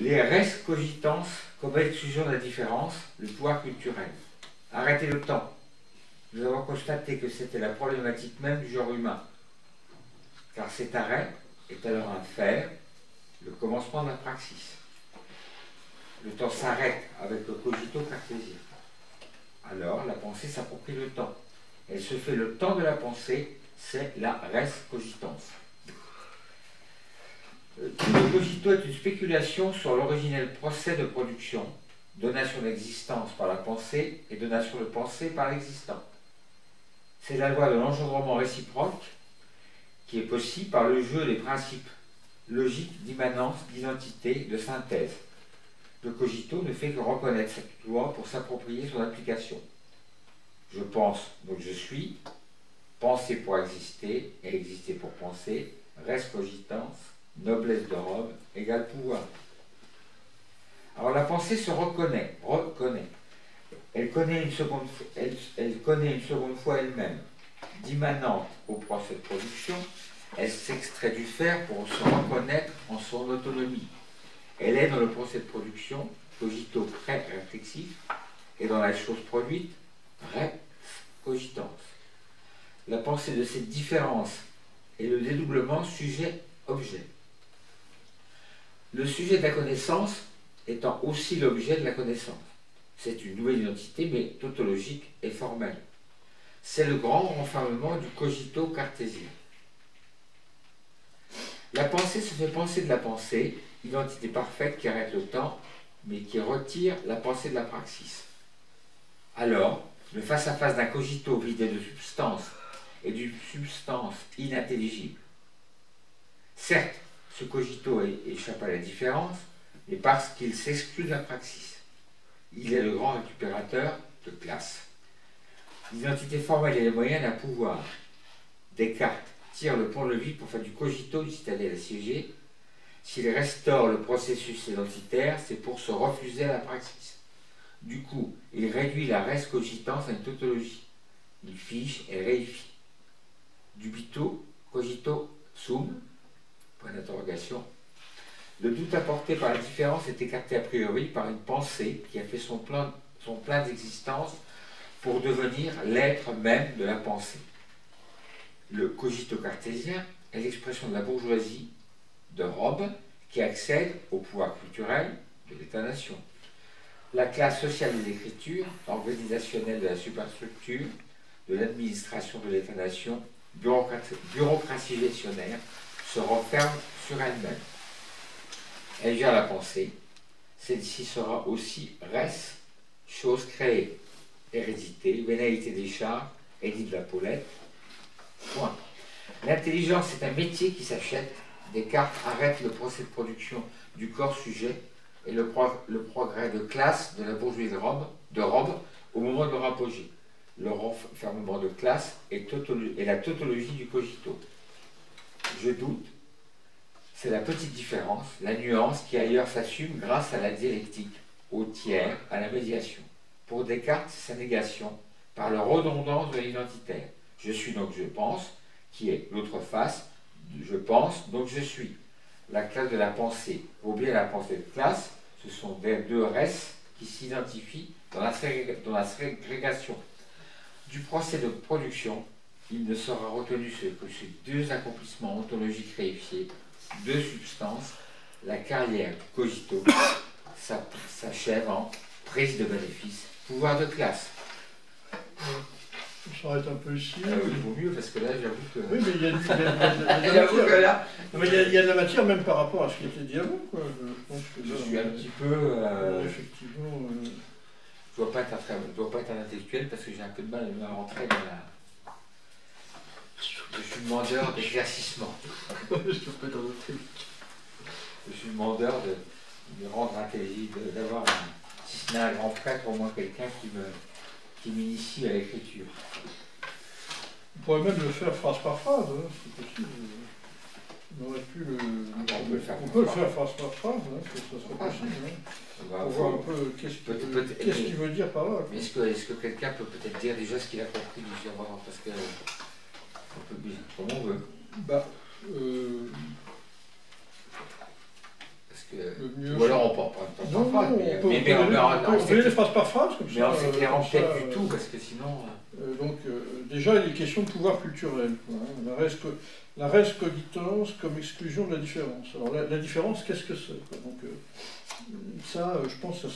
Les res cogitans comme exclusion de la différence, le pouvoir culturel. Arrêtez le temps. Nous avons constaté que c'était la problématique même du genre humain. Car cet arrêt est alors un faire, le commencement de la praxis. Le temps s'arrête avec le cogito cartésien. Alors la pensée s'approprie le temps. Elle se fait le temps de la pensée, c'est la res cogitans. Tout le cogito est une spéculation sur l'originel procès de production, donation d'existence par la pensée et donation de pensée par l'existant. C'est la loi de l'engendrement réciproque qui est possible par le jeu des principes logiques d'immanence, d'identité, de synthèse. Le cogito ne fait que reconnaître cette loi pour s'approprier son application. Je pense, donc je suis, penser pour exister et exister pour penser, res cogitans, noblesse de Rome, égale pouvoir. Alors la pensée se reconnaît. Elle connaît une seconde fois elle-même. D'immanente au procès de production, elle s'extrait du faire pour se reconnaître en son autonomie. Elle est dans le procès de production, cogito pré-réflexif, et dans la chose produite, res cogitans. La pensée de cette différence est le dédoublement sujet-objet. Le sujet de la connaissance étant aussi l'objet de la connaissance. C'est une nouvelle identité, mais tautologique et formelle. C'est le grand renfermement du cogito cartésien. La pensée se fait penser de la pensée, identité parfaite qui arrête le temps, mais qui retire la pensée de la praxis. Alors, le face-à-face d'un cogito vidé de substance et d'une substance inintelligible. Certes, ce cogito échappe à la différence, mais parce qu'il s'exclut de la praxis. Il est le grand récupérateur de classe. L'identité formelle et les moyens d'un pouvoir. Descartes tire le pont-levis pour faire du cogito une citadelle assiégée. S'il restaure le processus identitaire, c'est pour se refuser à la praxis. Du coup, il réduit la res cogitans à une tautologie. Il fiche et réifie. Dubito, cogito sum, point d'interrogation. Le doute apporté par la différence est écarté a priori par une pensée qui a fait son plein d'existence pour devenir l'être même de la pensée. Le cogito cartésien est l'expression de la bourgeoisie de Rome qui accède au pouvoir culturel de l'État-nation. La classe sociale des écritures, organisationnelle de la superstructure, de l'administration de l'État-nation, bureaucratie gestionnaire, se renferme sur elle-même. Elle gère la pensée. Celle-ci sera aussi res, chose créée, hérédité, vénéité des chars, édit de la Paulette. Point. L'intelligence est un métier qui s'achète. Descartes arrête le procès de production du corps sujet et le progrès de classe de la bourgeoisie de Rome au moment de leur apogée. Le renfermement de classe et la tautologie du cogito. Je doute. C'est la petite différence, la nuance qui ailleurs s'assume grâce à la dialectique, au tiers, à la médiation. Pour Descartes, c'est sa négation, par la redondance de l'identitaire. Je suis donc je pense, qui est l'autre face, je pense donc je suis. La classe de la pensée, ou bien la pensée de classe, ce sont des deux res qui s'identifient dans la ségrégation. Du procès de production, il ne sera retenu que ces deux accomplissements ontologiques réifiés, deux substances, la carrière du cogito s'achève en prise de bénéfice, pouvoir de classe. On s'arrête un peu ici. Oui, il vaut mieux parce que là, j'avoue que. Oui, mais il y a il y a de la matière même par rapport à ce qui était dit avant, quoi. Je pense que je suis un petit peu. Effectivement. Je ne dois pas être un intellectuel parce que j'ai un peu de mal à rentrer dans la. Je suis demandeur d'éclaircissement. Je suis pas dans le truc. Je suis demandeur de rendre intelligible, d'avoir, si ce n'est un grand prêtre, au moins quelqu'un qui m'initie à l'écriture. On pourrait même le faire phrase par phrase, hein, c'est possible. On aurait pu le. On peut le faire phrase par phrase, hein, ça serait possible. Hein. Pour voir un peu qu'est-ce qu'il veut dire par là. Est-ce que quelqu'un peut peut-être dire déjà ce qu'il a compris du survivant, parce que on peut, comme on veut. Bah, Parce que, ou alors on par phrase. on peut lire les phrases par phrase, comme ça. Mais on s'éclairant peut-être du tout, parce que sinon... Déjà, il est question de pouvoir culturel, quoi, hein. La res cogitans comme exclusion de la différence. Alors, la différence, qu'est-ce que c'est, quoi. Donc, ça, je pense que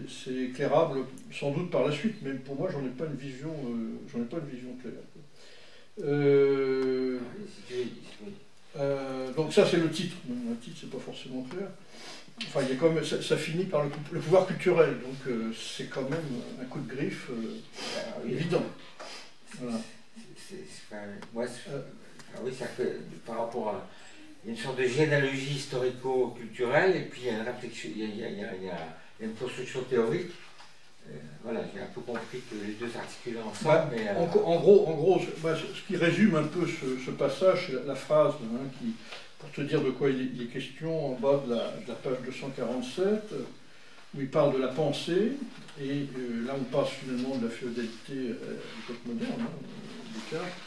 c'est éclairable sans doute par la suite, mais pour moi, j'en ai pas une vision claire. Donc ça, c'est le titre. Le titre, c'est pas forcément clair. Enfin, il y a quand même, ça finit par le pouvoir culturel, donc c'est quand même un coup de griffe évident. Voilà. Oui, ça fait par rapport à... Il y a une sorte de généalogie historico-culturelle, et puis il y a une réflexion, il y a une construction théorique. Voilà, j'ai un peu compris que les deux s'articulaient ensemble. Mais, en gros, ce qui résume un peu ce passage, c'est la phrase, hein, pour te dire de quoi il est question, en bas de la page 247, où il parle de la pensée, et là on passe finalement de la féodalité à l'époque moderne, hein, Descartes.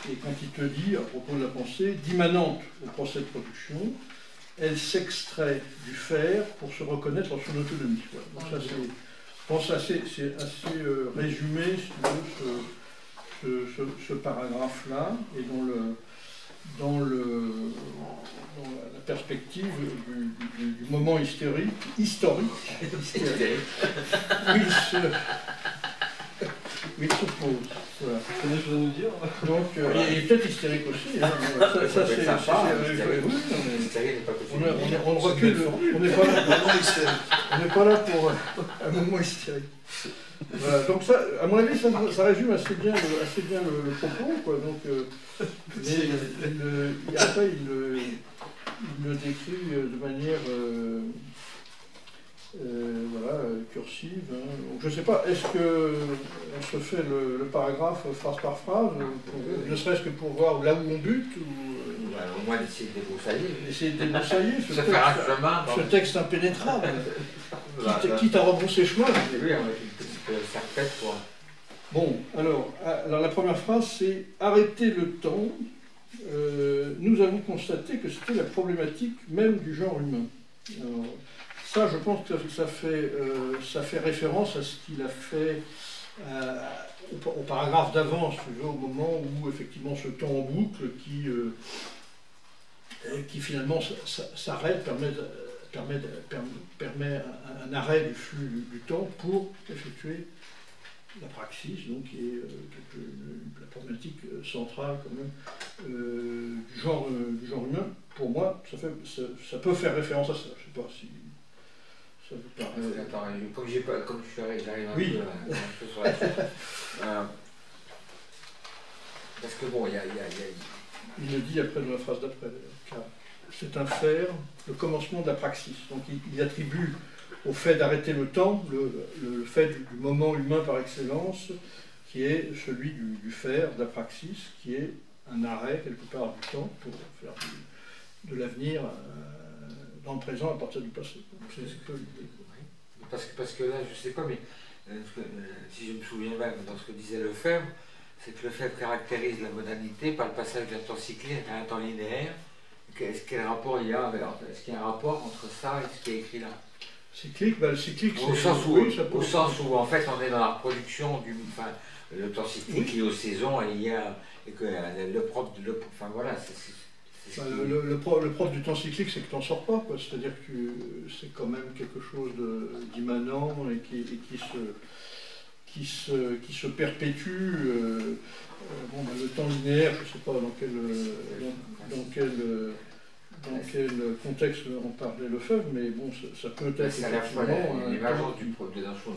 Et quand il te dit, à propos de la pensée, d'immanente au procès de production, elle s'extrait du faire pour se reconnaître en son autonomie. Voilà. Donc ça, je pense que c'est assez résumé, si tu veux, ce paragraphe-là, et dans la perspective du moment historique où il se pose. Voilà. Tu as des choses à nous dire? Donc, il est peut-être hystérique aussi. Hein. Ça c'est sympa. On recule. On n'est pas là pour un moment hystérique. Voilà. Donc ça, à mon avis, ça résume assez bien le propos, quoi. Donc, après, il le décrit de manière voilà, cursive. Hein. Donc, je ne sais pas, est-ce qu'on se fait le paragraphe phrase par phrase, ne serait-ce que pour voir là où on bute au moins d'essayer de débroussailler. Essayer de débroussailler ce texte impénétrable, quitte à rebrousser chemin. Oui, on a une petite serpette pour... Bon, alors la première phrase, c'est « Arrêter le temps, nous avons constaté que c'était la problématique même du genre humain. » Alors, ça, je pense que ça fait référence à ce qu'il a fait au paragraphe d'avant, au moment où effectivement ce temps en boucle qui finalement s'arrête, permet un arrêt du flux du temps pour effectuer la praxis, donc qui est la problématique centrale quand même du genre humain. Pour moi, ça peut faire référence à ça. Je ne sais pas si ça vous paraît... Attends, comme j'arrive un oui. peu sur la suite. Parce que bon, il le dit après dans la phrase d'après, car c'est un faire, le commencement de la praxis. Donc il attribue au fait d'arrêter le temps, le fait du moment humain par excellence, qui est celui du faire, de la praxis, qui est un arrêt quelque part du temps pour faire de l'avenir dans le présent à partir du passé. Parce que là, je ne sais pas, mais si je me souviens bien dans ce que disait Lefebvre, c'est que Lefebvre caractérise la modernité par le passage d'un temps cyclique à un temps linéaire. Quel rapport il y a? Est-ce qu'il y a un rapport entre ça et ce qui est écrit là? Cyclique, le cyclique, au sens où en fait on est dans la reproduction le temps cyclique lié aux saisons et que le propre enfin voilà, le propre du temps cyclique, c'est que tu n'en sors pas, c'est-à-dire que c'est quand même quelque chose d'immanent et qui se perpétue. Le temps linéaire, je ne sais pas dans quel contexte on parlait Lefebvre, mais bon, ça peut être c'est à la fois l'émergence de notion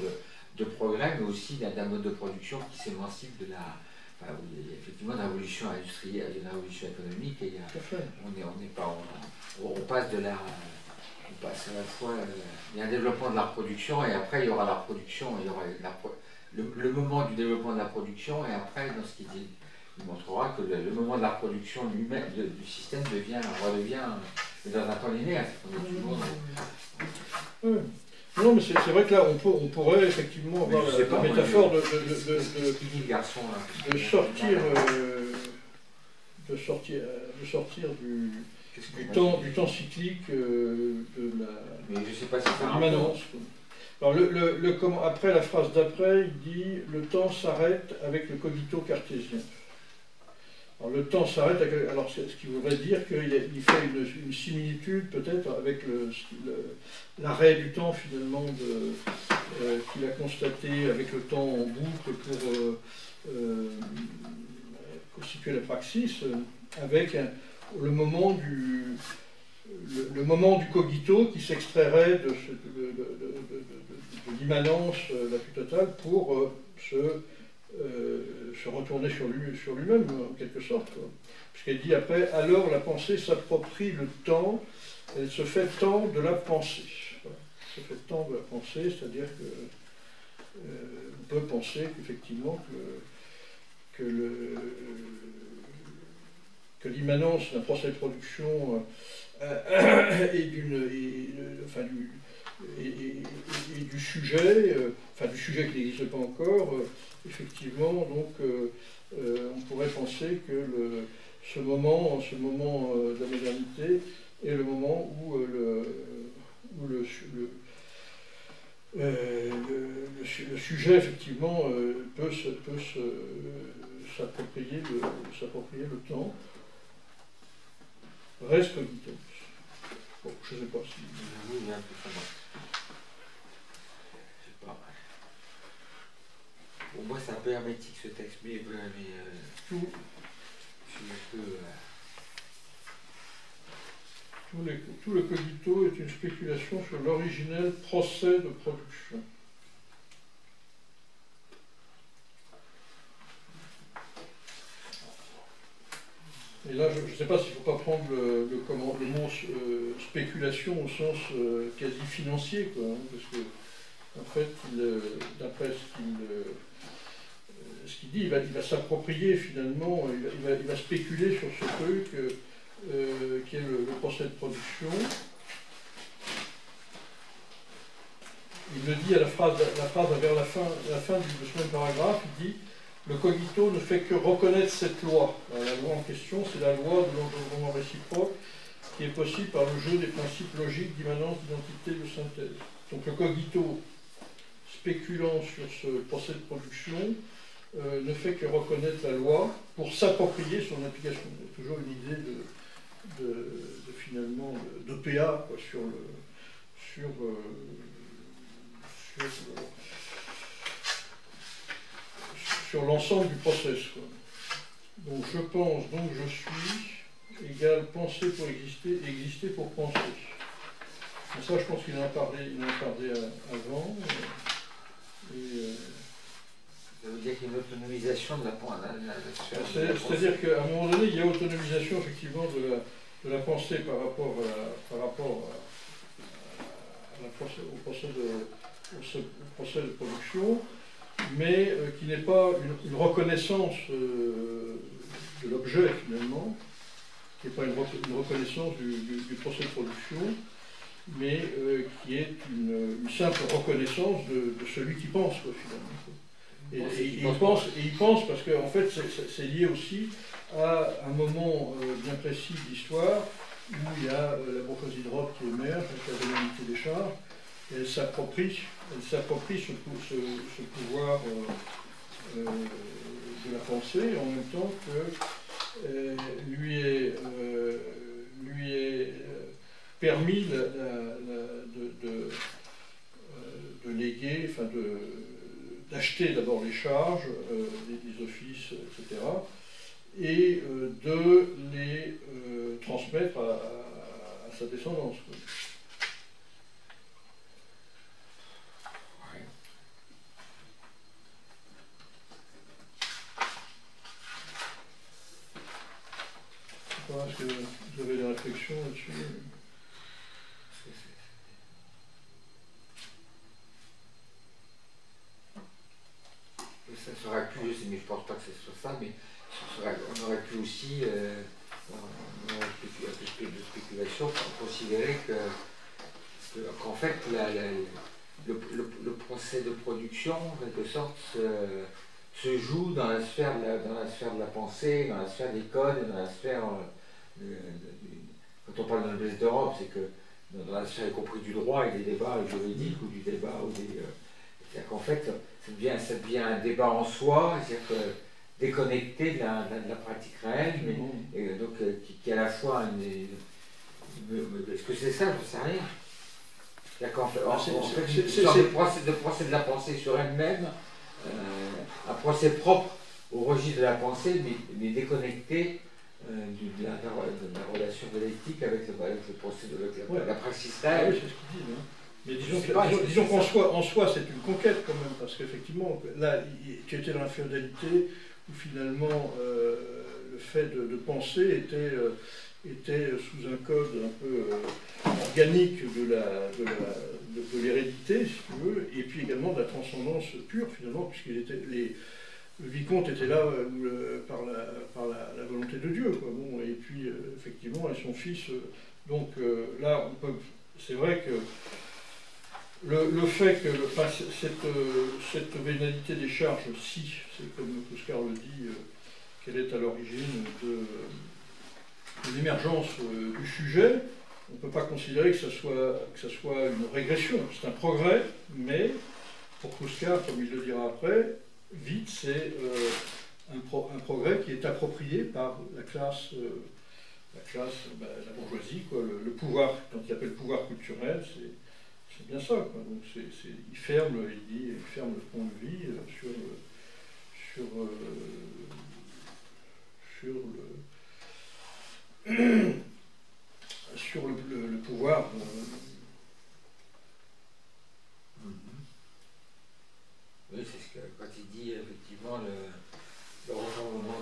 de progrès, mais aussi d'un mode de production qui s'émancipe de effectivement, de la révolution industrielle, de la révolution économique, et on passe à la fois, il y a un développement de la reproduction, et après il y aura la production, il y aura le moment du développement de la production, et après, dans ce qu'il dit, il montrera que le moment de la reproduction lui-même du système redevient dans un temps linéaire. Non, mais c'est vrai que là, on pourrait effectivement avoir la métaphore de sortir du temps cyclique de Mais je sais pas si ça l'immanence. Alors après la phrase d'après, il dit « le temps s'arrête avec le cogito cartésien ». Alors le temps s'arrête, alors ce qui voudrait dire qu'il fait une similitude peut-être avec l'arrêt du temps finalement qu'il a constaté avec le temps en boucle pour constituer la praxis, avec le moment du cogito qui s'extrairait de l'immanence la plus totale pour se retourner sur lui-même, en quelque sorte. Puisqu'elle dit après, alors la pensée s'approprie le temps, elle se fait temps de la pensée. Voilà. Elle se fait temps de la pensée, c'est-à-dire que on peut penser qu'effectivement que l'immanence d'un procès de production et du sujet, du sujet qui n'existe pas encore, effectivement, donc on pourrait penser que ce moment de la modernité est le moment où le sujet, effectivement, peut s'approprier le temps. Reste cogito. Bon, je ne sais pas si... Oui, il y a un peu ça. Je sais pas. Bon, moi, c'est un peu hermétique ce texte, mais je suis un peu... Tout le cogito est une spéculation sur l'originel procès de production. Et là, je ne sais pas s'il ne faut pas prendre le mot spéculation au sens quasi financier, quoi, hein, parce que, en fait, d'après ce qu'il dit, il va s'approprier finalement, il va spéculer sur ce truc qui est le procès de production. Il le dit à la phrase vers la fin de ce même paragraphe, il dit « Le cogito ne fait que reconnaître cette loi ». La loi en question, c'est la loi de l'engendrement réciproque qui est possible par le jeu des principes logiques d'immanence, d'identité et de synthèse. Donc le cogito, spéculant sur ce procès de production, ne fait que reconnaître la loi pour s'approprier son application. Il y a toujours une idée finalement d'OPA sur l'ensemble du process, quoi. Donc je pense, donc je suis, égale penser pour exister, exister pour penser. Et ça, je pense qu'il en a parlé avant. Ça veut dire qu'il y a une autonomisation de la sphère. C'est-à-dire qu'à un moment donné, il y a autonomisation effectivement de la pensée par rapport au procès de production, mais qui n'est pas une reconnaissance de l'objet finalement, qui n'est pas une reconnaissance du procès de production, mais qui est une simple reconnaissance de celui qui pense, quoi, finalement. Et il pense parce qu'en fait c'est lié aussi à un moment bien précis de l'histoire où il y a la bourgeoisie de droite qui émerge avec la démonité des charges, et elle s'approprie ce pouvoir de la pensée, en même temps que lui est permis de léguer, enfin d'acheter d'abord les charges, des offices, etc., et de les transmettre à sa descendance, quoi. Est-ce que vous avez des réflexions là-dessus? Ça serait pu, mais je ne pense pas que ce soit ça, mais on aurait pu aussi, dans un peu de spéculation, considérer qu'en fait, le procès de production, en quelque sorte, se joue dans la sphère de la pensée, dans la sphère des codes, dans la sphère... quand quand on parle de noblesse d'Europe, c'est que dans la sphère y compris du droit et des débats juridiques ou du débat ou des. C'est-à-dire qu'en fait, ça devient un débat en soi, c'est-à-dire que déconnecté de la pratique réelle, mais, et donc qui est à la fois est-ce que c'est ça? Je ne sais rien. C'est-à-dire qu'en fait, c'est une sorte de procès de la pensée sur elle-même, un procès propre au registre de la pensée, mais déconnecté de la relation de l'éthique avec le procès de la praxis réelle. Oui, c'est ce qu'ils disent. Hein. Mais disons qu'en soi, c'est une conquête quand même, parce qu'effectivement, là, tu étais dans la féodalité, où finalement, le fait de penser était sous un code un peu organique de l'hérédité, si tu veux, et puis également de la transcendance pure, finalement, puisque le vicomte était là par la volonté de Dieu, quoi. Bon, et puis, effectivement, et son fils. Donc là, c'est vrai que le fait que cette vénalité des charges, si, c'est comme Kouskar le dit, qu'elle est à l'origine de l'émergence du sujet, on ne peut pas considérer que ça soit une régression. C'est un progrès, mais pour Kouskar, comme il le dira après, vite, c'est un progrès qui est approprié par la classe, la bourgeoisie, quoi, le pouvoir, quand il appelle pouvoir culturel, c'est bien ça, quoi. Donc il ferme le pont de vie sur le pouvoir. Oui, c'est ce que quand il dit effectivement le renforcement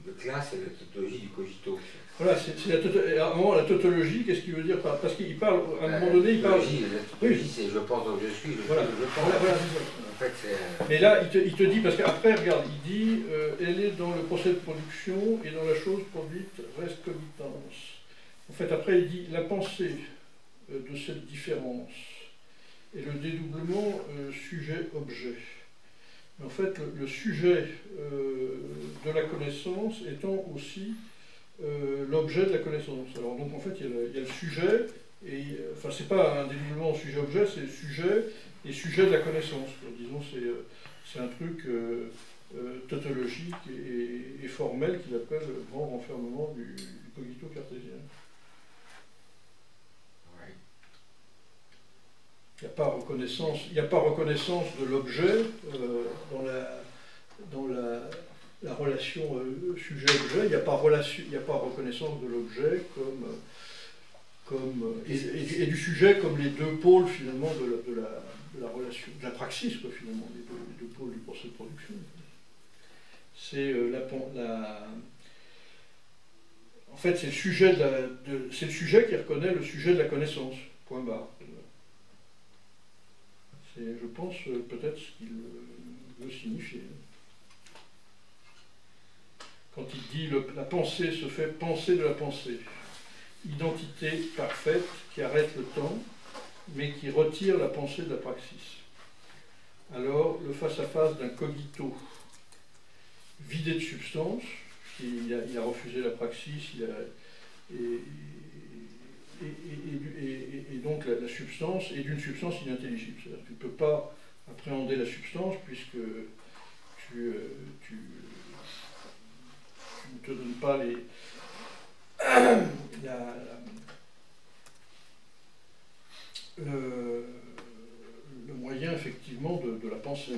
de classe et la tautologie du cogito. Voilà, la tautologie, qu'est-ce qu'il veut dire? Parce qu'il parle, à un moment donné, il parle. La tautologie, c'est je pense donc je suis, je voilà. suis, je pense. Voilà, en fait, mais là, il te dit, parce qu'après, regarde, il dit elle est dans le procès de production et dans la chose produite reste comitance. En fait, après, il dit la pensée de cette différence et le dédoublement sujet-objet. Mais en fait, le sujet de la connaissance étant aussi l'objet de la connaissance. Alors donc en fait, il y a le sujet, et enfin c'est pas un dédoublement sujet-objet, c'est sujet et sujet de la connaissance. Disons, c'est un truc tautologique et formel qu'il appelle le grand renfermement du cogito cartésien. Il n'y a pas reconnaissance de l'objet dans la relation sujet-objet. Il n'y a pas reconnaissance de l'objet et du sujet comme les deux pôles finalement de la relation, de la praxis, quoi, finalement, les deux pôles du procès de production. C'est en fait, c'est le sujet qui reconnaît le sujet de la connaissance. Point barre. C'est, je pense, peut-être ce qu'il veut signifier. Quand il dit la pensée se fait penser de la pensée, identité parfaite qui arrête le temps, mais qui retire la pensée de la praxis. Alors, le face-à-face d'un cogito vidé de substance, il a refusé la praxis, et donc la substance est d'une substance inintelligible. C'est-à-dire que tu ne peux pas appréhender la substance puisque tu ne te donnes pas le moyen effectivement de la penser.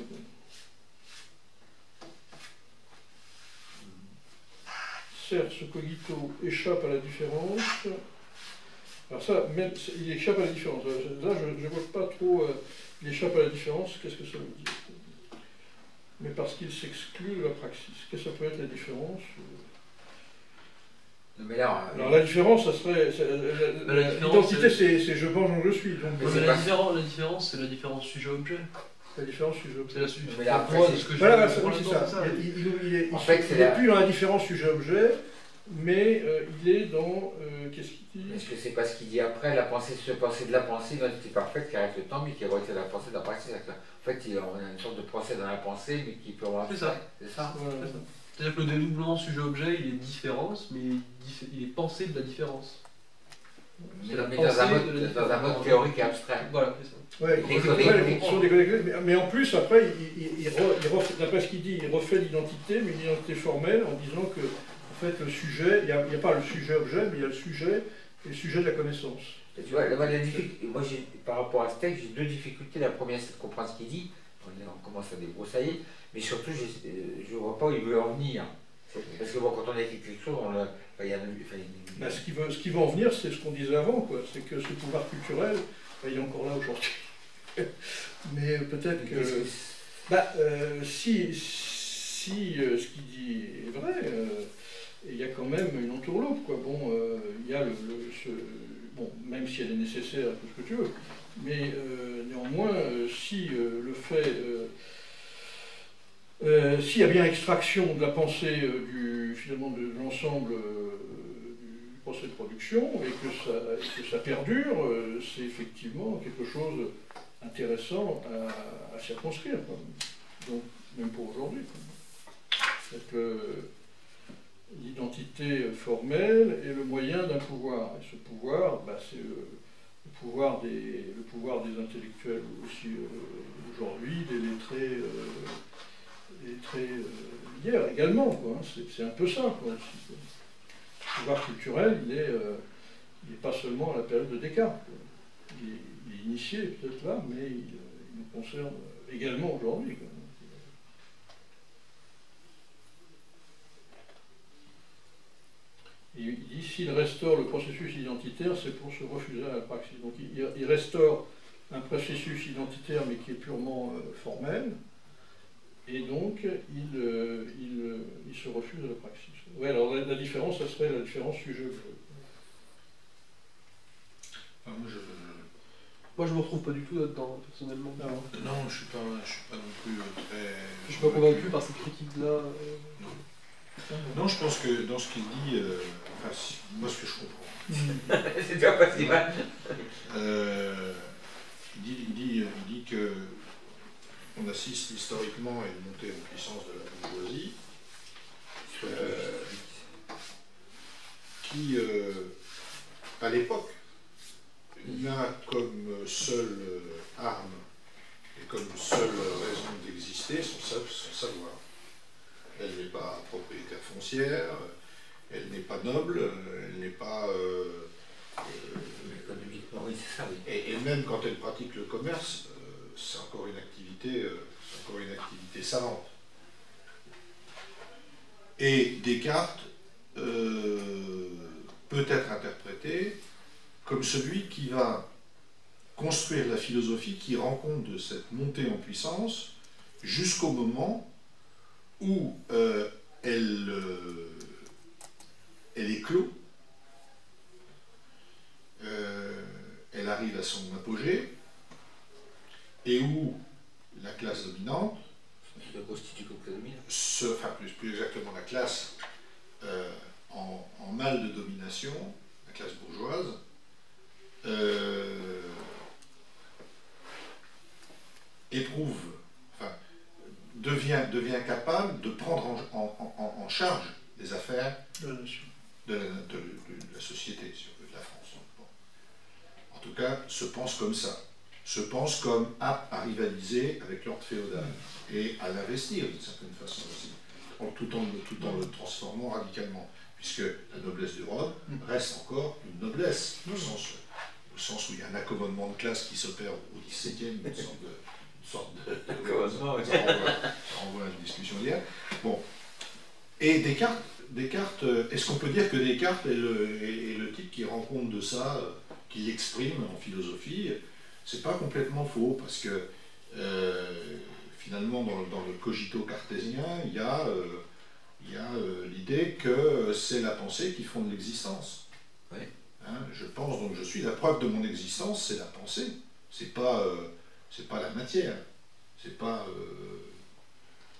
Certes, ce cogito échappe à la différence. Alors ça, même, il échappe à la différence. Là, je ne vois pas trop, il échappe à la différence, qu'est-ce que ça veut dire? Mais parce qu'il s'exclut de la praxis. Qu'est-ce que ça peut être la différence? Mais là, alors la différence, ça serait... L'identité, c'est je pense dont je suis. Donc, la différence, c'est la différence sujet-objet. La différence sujet-objet. C'est la sujet. Mais là, après, c'est ce que voilà, c'est ça. Il n'est plus dans la différence sujet-objet, mais il est dans... qu'est-ce qu'il dit? Est-ce que c'est pas ce qu'il dit après, la pensée se penser de la pensée, une entité parfaite qui arrête le temps, mais qui retire la pensée de la praxis. En fait, on a une sorte de procès dans la pensée, mais qui peut avoir... C'est ça. C'est ça. C'est-à-dire que le dédoublement sujet-objet, il est différence, mais il est pensé de la différence. C'est la mais pensée dans un mode théorique et abstrait. Voilà, c'est ça. Ouais, Les sont déconnectés, mais en plus, après, d'après ce qu'il dit, il refait l'identité, mais une identité formelle, en disant que, en fait, le sujet, il n'y a pas le sujet-objet, mais il y a le sujet et le sujet de la connaissance. Et tu vois, moi, par rapport à ce texte, j'ai deux difficultés. La première, c'est de comprendre ce qu'il dit. On commence à débroussailler, mais surtout, je ne vois pas où il veut en venir. Parce que bon, quand on écrit quelque chose, il y a Ce qui va en venir, c'est ce qu'on disait avant, quoi. C'est que ce pouvoir culturel, il est encore là aujourd'hui. Mais peut-être que... si ce qu'il dit est vrai, il y a quand même une entourloupe, quoi. Bon, il y a bon, même si elle est nécessaire, tout ce que tu veux, mais néanmoins, si le fait... s'il y a bien extraction de la pensée finalement de l'ensemble du procès de production et que ça perdure, c'est effectivement quelque chose d'intéressant à circonscrire, quoi. Donc, même pour aujourd'hui. L'identité formelle est le moyen d'un pouvoir. Et ce pouvoir, c'est le pouvoir des intellectuels aussi aujourd'hui, des lettrés. Hier également, quoi. C'est un peu ça, quoi. Le pouvoir culturel, il est pas seulement à la période de Descartes, quoi. Il est initié peut-être là, mais il nous concerne également aujourd'hui, quoi. Et il dit, s'il restaure le processus identitaire, c'est pour se refuser à la praxis. Donc il restaure un processus identitaire, mais qui est purement formel. Et donc, il se refuse à la praxis. Oui, alors la différence, ça serait la différence sujet-objet. Enfin, Moi, je me retrouve pas du tout là-dedans, personnellement. non, je suis pas non plus très... Je suis pas convaincu par cette critique-là. Non, je pense que dans ce qu'il dit, moi ce que je comprends, c'est déjà pas si mal. il dit que on assiste historiquement à une montée en puissance de la bourgeoisie qui, à l'époque, n'a comme seule arme et comme seule raison d'exister son savoir. Elle n'est pas propriétaire foncière, elle n'est pas noble, elle n'est pas... économiquement, oui, c'est ça, oui. Et même quand elle pratique le commerce, c'est encore une activité savante. Et Descartes peut être interprété comme celui qui va construire la philosophie qui rend compte de cette montée en puissance jusqu'au moment où elle éclot, elle arrive à son apogée, et où la classe dominante, plus exactement la classe en mal de domination, la classe bourgeoise, devient capable de prendre en charge les affaires de la société, si on veut, de la France. Bon. En tout cas, se pense comme ça. Se pense comme apte à rivaliser avec l'ordre féodal et à l'investir d'une certaine façon aussi, tout en le transformant radicalement, puisque la noblesse de Rome reste encore une noblesse, au sens où il y a un accommodement de classe qui s'opère au XVIIe, une sorte de accommodement, ça renvoie à une discussion d'hier. Bon. Et Descartes, est-ce qu'on peut dire que Descartes est le type qui rend compte de ça, qui l'exprime en philosophie? C'est pas complètement faux, parce que finalement, dans le cogito cartésien, il y a l'idée que c'est la pensée qui fonde l'existence. Oui. Hein, je pense, donc je suis la preuve de mon existence, c'est la pensée. C'est pas la matière. C'est pas.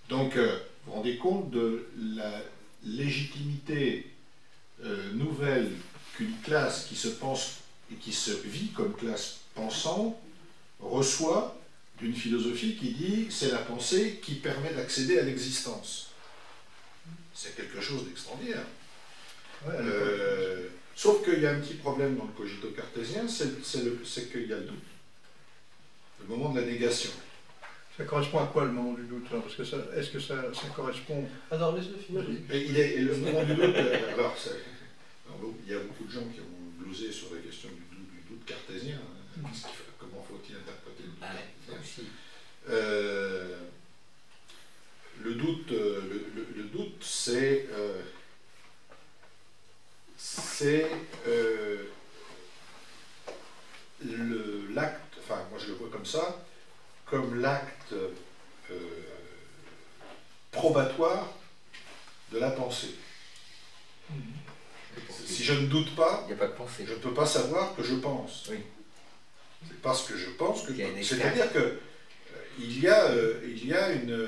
Donc, vous vous rendez compte de la légitimité nouvelle qu'une classe qui se pense et qui se vit comme classe pensante reçoit d'une philosophie qui dit c'est la pensée qui permet d'accéder à l'existence. C'est quelque chose d'extraordinaire. Ouais, Sauf qu'il y a un petit problème dans le cogito cartésien, c'est qu'il y a le doute. Le moment de la négation. Ça correspond à quoi le moment du doute? Parce que est-ce que ça correspond... Alors, laisse-le finir. Et le moment du doute, alors, il y a beaucoup de gens qui ont glosé sur la question du doute cartésien. Comment faut-il interpréter le doute? Le doute, c'est l'acte, enfin moi je le vois comme ça, comme l'acte probatoire de la pensée. Si je ne doute pas, il n'y a pas de pensée. Je ne peux pas savoir que je pense. Oui. C'est parce que je pense que... C'est-à-dire que il y a une...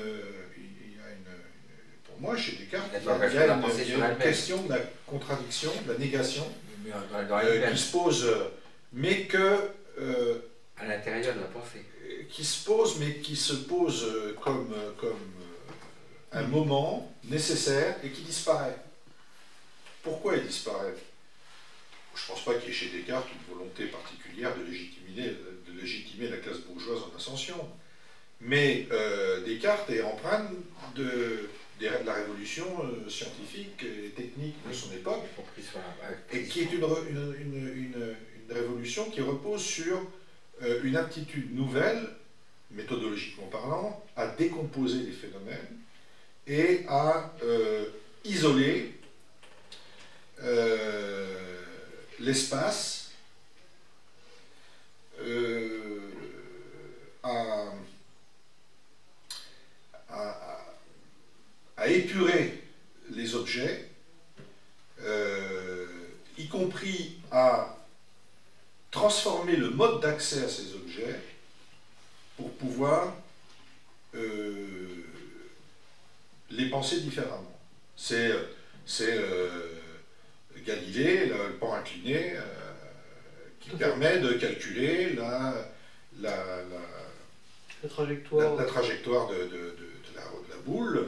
Pour moi, chez Descartes, il y a une question de la contradiction, de la négation, qui se pose, mais que... à l'intérieur de la pensée. Qui se pose, mais qui se pose comme un moment nécessaire et qui disparaît. Pourquoi il disparaît? Je ne pense pas qu'il y ait chez Descartes une volonté particulière de légitimer la classe bourgeoise en ascension. Mais Descartes est empreint de la révolution scientifique et technique de son époque, et qui est une révolution qui repose sur une aptitude nouvelle, méthodologiquement parlant, à décomposer les phénomènes et à isoler l'espace, à épurer les objets, y compris à transformer le mode d'accès à ces objets pour pouvoir les penser différemment. C'est Galilée, le pan incliné, qui permet de calculer la trajectoire de la boule,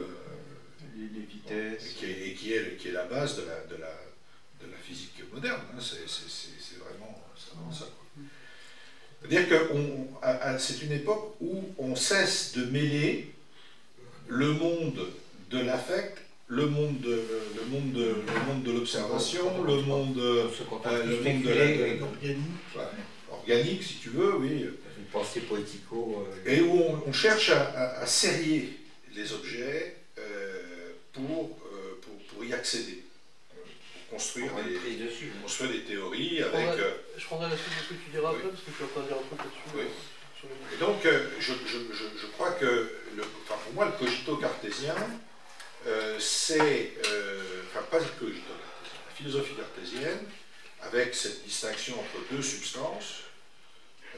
les vitesses, qui est la base de la physique moderne. Hein. C'est vraiment ça. C'est-à-dire que c'est une époque où on cesse de mêler le monde de l'affect, le monde de l'observation, le monde de organique, si tu veux, oui. Une pensée poético. Et où on cherche à serrer les objets pour y accéder, pour construire des théories avec... Je prendrai la suite de ce que tu diras après, parce que tu es en train de dire un truc là-dessus. Oui. Et donc, je crois que, pour moi, le cogito cartésien, c'est, pas le cogito cartésien, la philosophie cartésienne, avec cette distinction entre deux substances,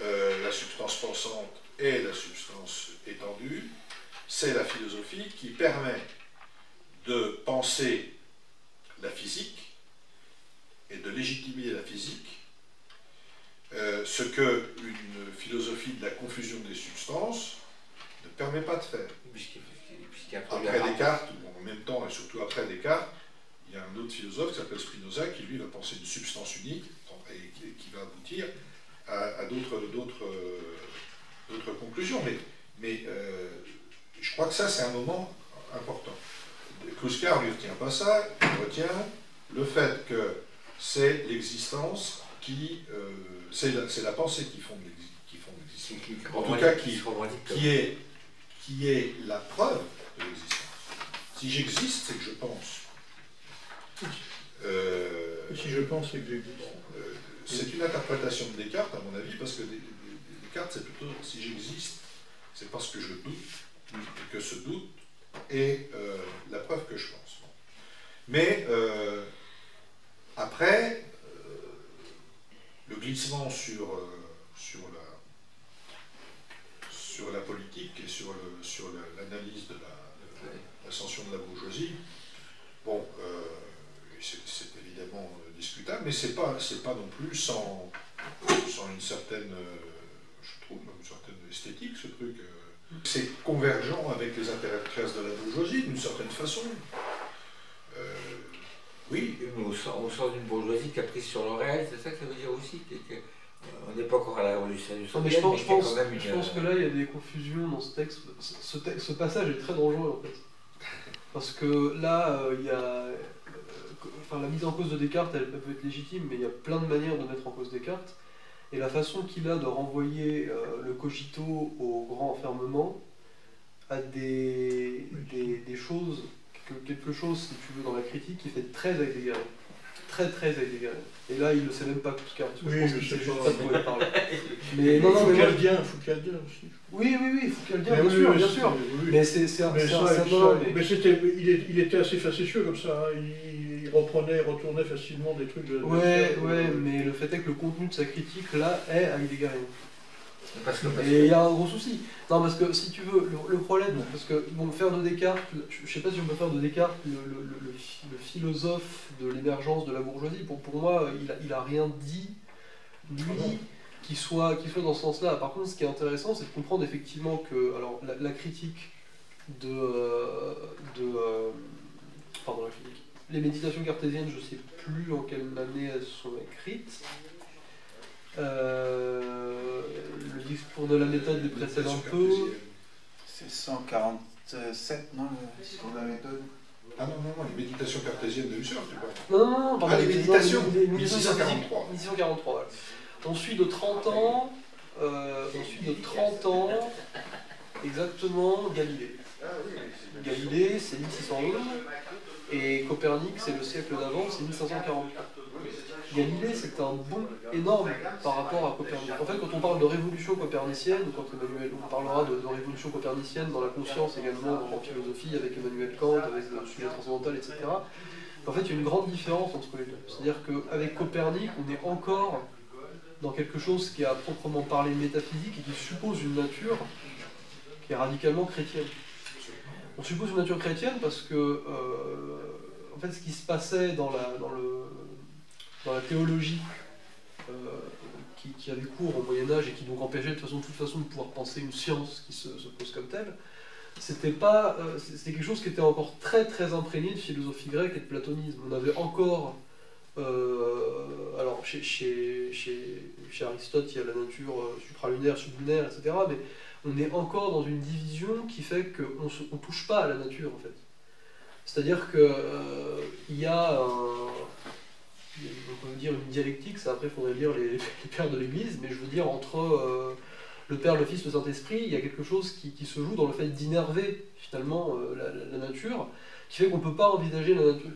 la substance pensante et la substance étendue, c'est la philosophie qui permet de penser la physique et de légitimer la physique, ce que une philosophie de la confusion des substances ne permet pas de faire. Après Descartes, ou en même temps et surtout après Descartes, il y a un autre philosophe qui s'appelle Spinoza qui lui va penser une substance unique et qui va aboutir à d'autres conclusions. Mais je crois que ça c'est un moment important. Kruskar ne retient pas ça, il retient le fait que c'est l'existence qui... c'est la pensée qui fonde l'existence. En tout cas, qui est la preuve de l'existence. Si j'existe, c'est que je pense. Si je pense, c'est que j'existe. C'est une interprétation de Descartes, à mon avis, parce que Descartes, c'est plutôt si j'existe, c'est parce que je doute, et que ce doute est la preuve que je pense. Mais après, le glissement sur la politique et sur l'analyse de l'ascension de la bourgeoisie, bon, c'est évidemment discutable, mais c'est pas non plus sans une certaine, je trouve, une certaine esthétique, ce truc. C'est convergent avec les intérêts de classe de la bourgeoisie, d'une certaine façon. Oui, mais au sens d'une bourgeoisie qui a pris sur le réel, c'est ça que ça veut dire aussi on n'est pas encore à la révolution non, mais industrielle, je pense que là, il y a des confusions dans ce texte. Ce passage est très dangereux, en fait. Parce que là, il y a... Enfin, la mise en cause de Descartes, elle peut être légitime, mais il y a plein de manières de mettre en cause Descartes. Et la façon qu'il a de renvoyer le cogito au grand enfermement a des choses, quelque chose, si tu veux, dans la critique, qui fait très Heideggerien. Très très Heideggerien. Et là, il ne le sait même pas, Kouska, parce que je pense qu'il ne sait juste pas de quoi il parle. Mais non, mais Foucaldien aussi. Oui, Foucaldien, bien sûr. Oui. Mais c'est un mais il était assez facétieux comme ça, hein. Il retournait facilement des trucs de... Ouais, mais le fait est que le contenu de sa critique, là, est Heideggerien. Et il y a un gros souci. Non, parce que si tu veux, le problème, parce que bon, faire de Descartes, je ne sais pas si on peut faire de Descartes le philosophe de l'émergence de la bourgeoisie. Pour moi, il a rien dit, lui, qui soit dans ce sens-là. Par contre, ce qui est intéressant, c'est de comprendre effectivement que alors, la critique pardon, la critique. Les méditations cartésiennes, je ne sais plus en quelle année elles sont écrites. Le discours de la méthode les précède un peu. C'est 147, non, le discours de la méthode? Ah non, les méditations cartésiennes de Husserl, tu parles. Non, pardon, les méditations, 1643. 1643, voilà. On suit de 30 ans, exactement, Galilée. Galilée, c'est 1611, et Copernic, c'est le siècle d'avant, c'est 1540. Galilée, c'est un bond énorme par rapport à Copernic. En fait, quand on parle de révolution copernicienne, ou quand on parlera de révolution copernicienne dans la conscience également, en philosophie, avec Emmanuel Kant, avec le sujet transcendantal, etc., en fait, il y a une grande différence entre les deux. C'est-à-dire qu'avec Copernic, on est encore dans quelque chose qui est à proprement parler métaphysique et qui suppose une nature qui est radicalement chrétienne. On suppose une nature chrétienne parce que, en fait, ce qui se passait dans la théologie qui avait cours au Moyen-Âge et qui donc empêchait de toute façon de pouvoir penser une science qui se pose comme telle, c'était quelque chose qui était encore très très imprégné de philosophie grecque et de platonisme. On avait encore, alors chez Aristote, il y a la nature supralunaire, sublunaire, etc., mais on est encore dans une division qui fait qu'on ne touche pas à la nature, en fait. C'est-à-dire qu'il y a on peut dire une dialectique, ça après il faudrait lire les pères de l'Église, mais je veux dire entre le Père, le Fils, le Saint-Esprit, il y a quelque chose qui se joue dans le fait d'innerver finalement la nature, qui fait qu'on ne peut pas envisager la nature.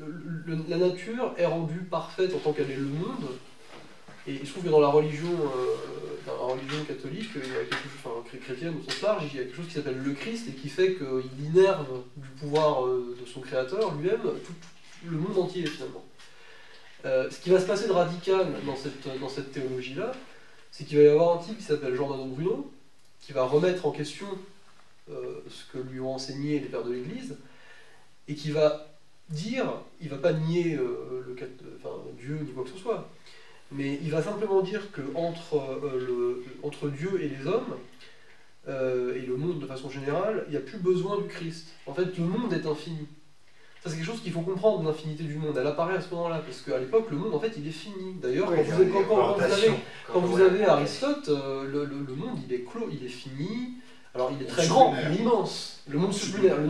La nature est rendue parfaite en tant qu'elle est le monde, et il se trouve que dans la religion catholique, il y a quelque chose, enfin chrétienne au sens large, il y a quelque chose qui s'appelle le Christ, et qui fait qu'il innerve du pouvoir de son Créateur lui-même tout le monde entier finalement. Ce qui va se passer de radical dans cette théologie-là, c'est qu'il va y avoir un type qui s'appelle Giordano Bruno, qui va remettre en question ce que lui ont enseigné les pères de l'Église, et qui va dire, il ne va pas nier Dieu ni quoi que ce soit, mais il va simplement dire qu'entre Dieu et les hommes, et le monde de façon générale, il n'y a plus besoin du Christ. En fait, le monde est infini. Ça, c'est quelque chose qu'il faut comprendre, l'infinité du monde. Elle apparaît à ce moment-là, parce qu'à l'époque, le monde, en fait, il est fini. D'ailleurs, quand vous avez Aristote, le monde, il est clos, il est fini. Alors, il est très grand, il est immense. Le monde sublunaire,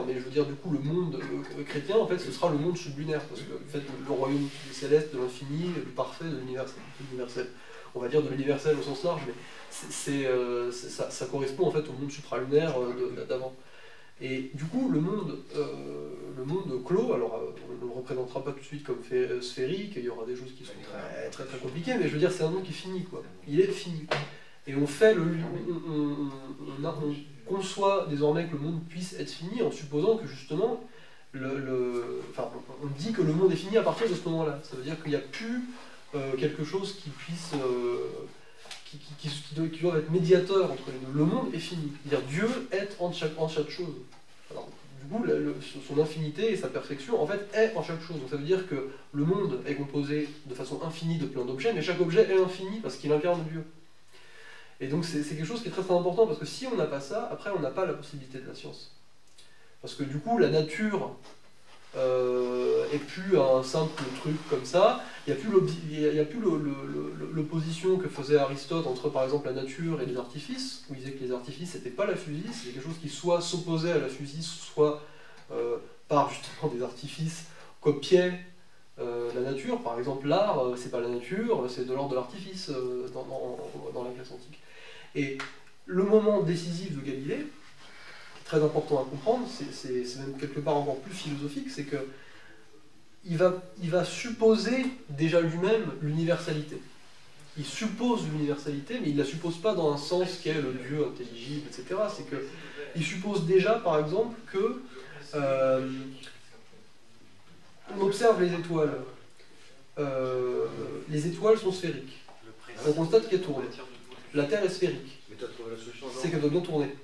mais je veux dire, du coup, le monde chrétien, en fait, ce sera le monde sublunaire, parce que, en fait, le royaume céleste de l'infini, du parfait, de l'universel. On va dire de l'universel au sens large, mais ça correspond, en fait, au monde supralunaire d'avant. Et du coup, le monde clos, alors on ne le représentera pas tout de suite comme sphérique, il y aura des choses qui sont très, très, très compliquées, mais je veux dire, c'est un monde qui finit, quoi. Il est fini. Et on conçoit désormais que le monde puisse être fini en supposant que justement, on dit que le monde est fini à partir de ce moment-là. Ça veut dire qu'il n'y a plus quelque chose qui puisse... qui doivent être médiateurs entre les deux. Le monde est fini. C'est-à-dire Dieu est en chaque chose. Alors, du coup, son infinité et sa perfection, en fait, est en chaque chose. Donc ça veut dire que le monde est composé de façon infinie de plein d'objets, mais chaque objet est infini parce qu'il incarne Dieu. Et donc c'est quelque chose qui est très très important, parce que si on n'a pas ça, après on n'a pas la possibilité de la science. Parce que du coup, la nature et plus un simple truc comme ça. Il n'y a plus l'opposition que faisait Aristote entre par exemple la nature et les artifices, où il disait que les artifices c'était pas la physis, c'était quelque chose qui soit s'opposait à la physis, soit par justement des artifices copiait la nature. Par exemple l'art, c'est pas la nature, c'est de l'ordre de l'artifice dans la Grèce antique. Et le moment décisif de Galilée, très important à comprendre, c'est même quelque part encore plus philosophique, c'est que il va supposer déjà lui-même l'universalité. Il suppose l'universalité, mais il ne la suppose pas dans un sens qu'est le Dieu intelligible, etc. C'est qu'il suppose déjà, par exemple, que on observe les étoiles. Les étoiles sont sphériques. On constate qu'elles tournent. La Terre est sphérique. C'est qu'elle doit bien tourner.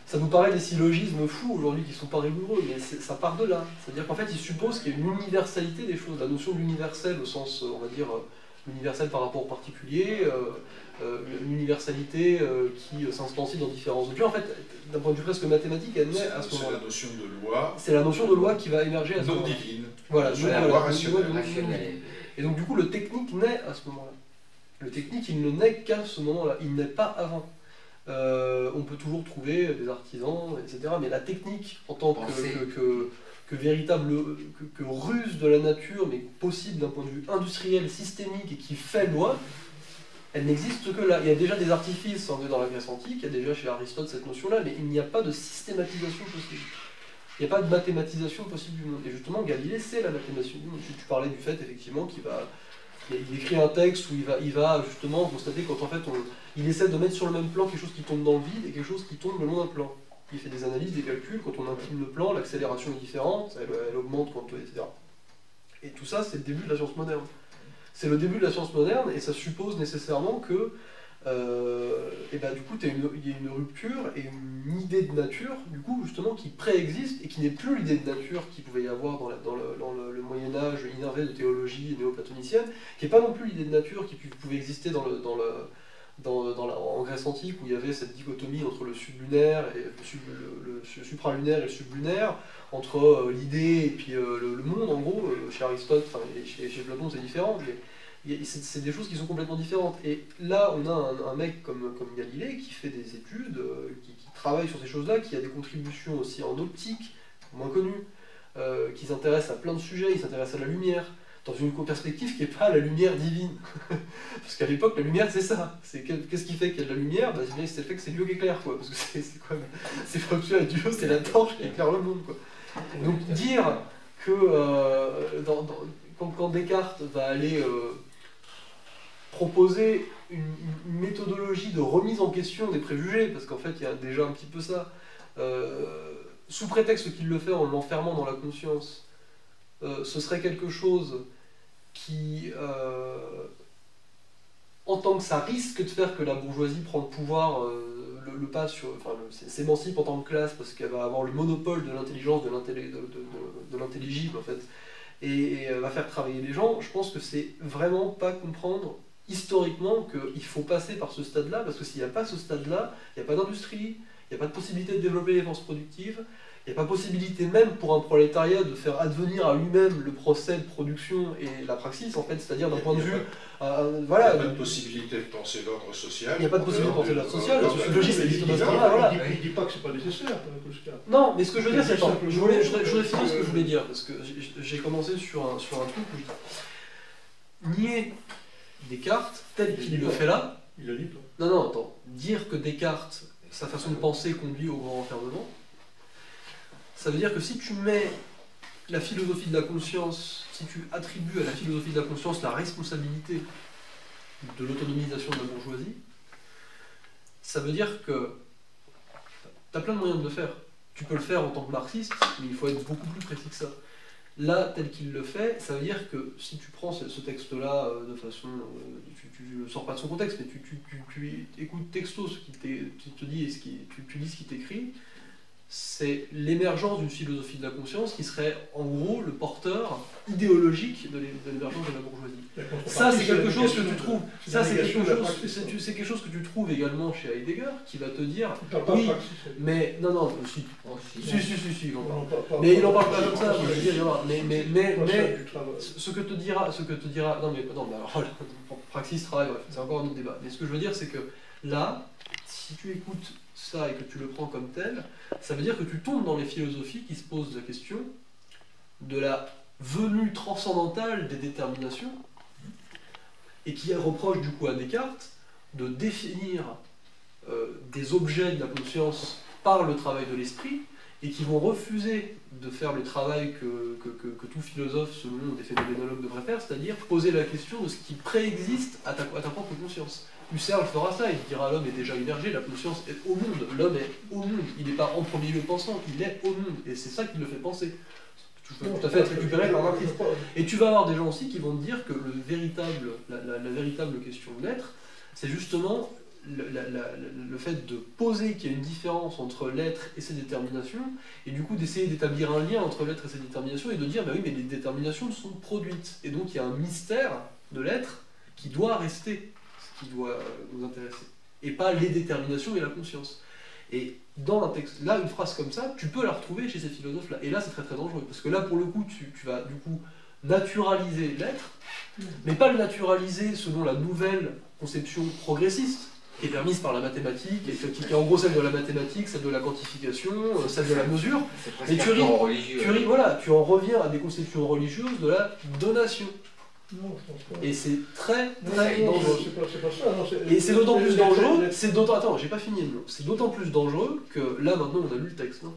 Ça nous paraît des syllogismes fous aujourd'hui qui ne sont pas rigoureux, mais ça part de là. C'est-à-dire qu'en fait, il suppose qu'il y a une universalité des choses. La notion d'universel au sens, on va dire, l'universel par rapport au particulier, l'universalité qui s'instancie dans différents objets. En fait, d'un point de vue presque mathématique, elle naît à ce moment-là. C'est la notion de loi. C'est la notion de loi qui va émerger à ce moment-là. Non divine. Voilà, la loi rationnelle. Et donc du coup, le technique naît à ce moment-là. Le technique, il ne naît qu'à ce moment-là. Il n'est pas avant. On peut toujours trouver des artisans, etc. Mais la technique, en tant que véritable que ruse de la nature, mais possible d'un point de vue industriel, systémique, et qui fait loi, elle n'existe que là. Il y a déjà des artifices dans la Grèce antique, il y a déjà chez Aristote cette notion-là, mais il n'y a pas de systématisation possible. Il n'y a pas de mathématisation possible du monde. Et justement, Galilée, c'est la mathématisation du monde. Tu parlais du fait, effectivement, il écrit un texte où il va justement constater quand en fait il essaie de mettre sur le même plan quelque chose qui tombe dans le vide et quelque chose qui tombe le long d'un plan. Il fait des analyses, des calculs, quand on incline le plan, l'accélération est différente, elle augmente, etc. Et tout ça, c'est le début de la science moderne. C'est le début de la science moderne et ça suppose nécessairement que du coup, il y a une rupture et une idée de nature, du coup, justement, qui préexiste et qui n'est plus l'idée de nature qu'il pouvait y avoir dans le Moyen-Âge innervé de théologie néo-platonicienne, qui n'est pas non plus l'idée de nature qui pouvait exister en Grèce antique, où il y avait cette dichotomie entre le sublunaire et le supralunaire et le sublunaire, entre l'idée et puis le monde, en gros. Chez Aristote, et chez Platon, c'est différent, mais c'est des choses qui sont complètement différentes. Et là, on a un mec comme Galilée qui fait des études, qui travaille sur ces choses-là, qui a des contributions aussi en optique, moins connues, qui s'intéresse à plein de sujets, il s'intéresse à la lumière, dans une perspective qui n'est pas la lumière divine. Parce qu'à l'époque, la lumière, c'est ça. Qu'est-ce qui fait qu'il y a de la lumière? C'est le fait que c'est Dieu qui éclaire, quoi. Parce que c'est factuel, Dieu, c'est la torche qui éclaire le monde, quoi. Donc dire que quand Descartes va aller proposer une méthodologie de remise en question des préjugés, parce qu'en fait il y a déjà un petit peu ça, sous prétexte qu'il le fait en l'enfermant dans la conscience, ce serait quelque chose qui, en tant que ça risque de faire que la bourgeoisie prend le pouvoir, le pas sur, s'émancipe en tant que classe, parce qu'elle va avoir le monopole de l'intelligence, de l'intelligible en fait, et va faire travailler les gens. Je pense que c'est vraiment pas comprendre historiquement qu'il faut passer par ce stade-là, parce que s'il n'y a pas ce stade-là, il n'y a pas d'industrie, il n'y a pas de possibilité de développer les forces productives, il n'y a pas possibilité même pour un prolétariat de faire advenir à lui-même le procès de production et la praxis, en fait, c'est-à-dire d'un point de vue... voilà, il n'y a pas de possibilité de penser l'ordre social. Il n'y a pas de possibilité de penser l'ordre social, la sociologie, ça existe dans ce temps-là, voilà. Il ne dit pas que c'est pas nécessaire, non, mais ce que je veux dire, c'est... Je voudrais finir ce que je voulais dire, parce que j'ai commencé sur un truc où je dis... Nier Descartes, tel qu'il le fait là... Il a dit pas. Non, attends. Dire que Descartes, sa façon de penser conduit au grand enfermement, ça veut dire que si tu mets la philosophie de la conscience, si tu attribues à la philosophie de la conscience la responsabilité de l'autonomisation de la bourgeoisie, ça veut dire que tu as plein de moyens de le faire. Tu peux le faire en tant que marxiste, mais il faut être beaucoup plus précis que ça. Là, tel qu'il le fait, ça veut dire que si tu prends ce texte-là de façon... tu ne sors pas de son contexte, mais tu écoutes texto ce qu'il te dit et tu lis ce qu'il t'écrit, c'est l'émergence d'une philosophie de la conscience qui serait en gros le porteur idéologique de l'émergence de la bourgeoisie. Ça, c'est quelque chose que tu trouves. Ça, c'est quelque chose que tu trouves également chez Heidegger, qui va te dire oui, mais non, si, il en parle. Mais il en parle pas comme ça. Je veux dire, mais ce que te dira, non mais alors praxis, travail, bref, c'est encore un autre débat. Mais ce que je veux dire, c'est que là, si tu écoutes ça et que tu le prends comme tel, ça veut dire que tu tombes dans les philosophies qui se posent la question de la venue transcendantale des déterminations et qui reproche du coup à Descartes de définir des objets de la conscience par le travail de l'esprit et qui vont refuser de faire le travail que tout philosophe, selon des phénoménologues, devrait faire, c'est-à-dire poser la question de ce qui préexiste à ta propre conscience. Husserl fera ça, il dira l'homme est déjà immergé, la conscience est au monde, l'homme est au monde, il n'est pas en premier lieu pensant, il est au monde, et c'est ça qui le fait penser. Tu peux tout à fait être récupéré par l'artiste. Et tu vas avoir des gens aussi qui vont te dire que la véritable question de l'être, c'est justement le fait de poser qu'il y a une différence entre l'être et ses déterminations, et du coup d'essayer d'établir un lien entre l'être et ses déterminations, et de dire, bah oui, mais les déterminations sont produites, et donc il y a un mystère de l'être qui doit rester, ce qui doit nous intéresser, et pas les déterminations et la conscience. Et dans un texte, là, une phrase comme ça, tu peux la retrouver chez ces philosophes-là, et là c'est très très dangereux, parce que là, pour le coup, tu vas du coup naturaliser l'être, mais pas le naturaliser selon la nouvelle conception progressiste, qui est permise par la mathématique, et qui est en gros celle de la mathématique, celle de la quantification, celle de la mesure. Et tu en reviens à des conceptions religieuses de la donation. Non, je pense pas. Et c'est très très dangereux. C'est pas ça. Non, et c'est d'autant plus dangereux, attends, j'ai pas fini le mot. C'est d'autant plus dangereux que là maintenant on a lu le texte. Non,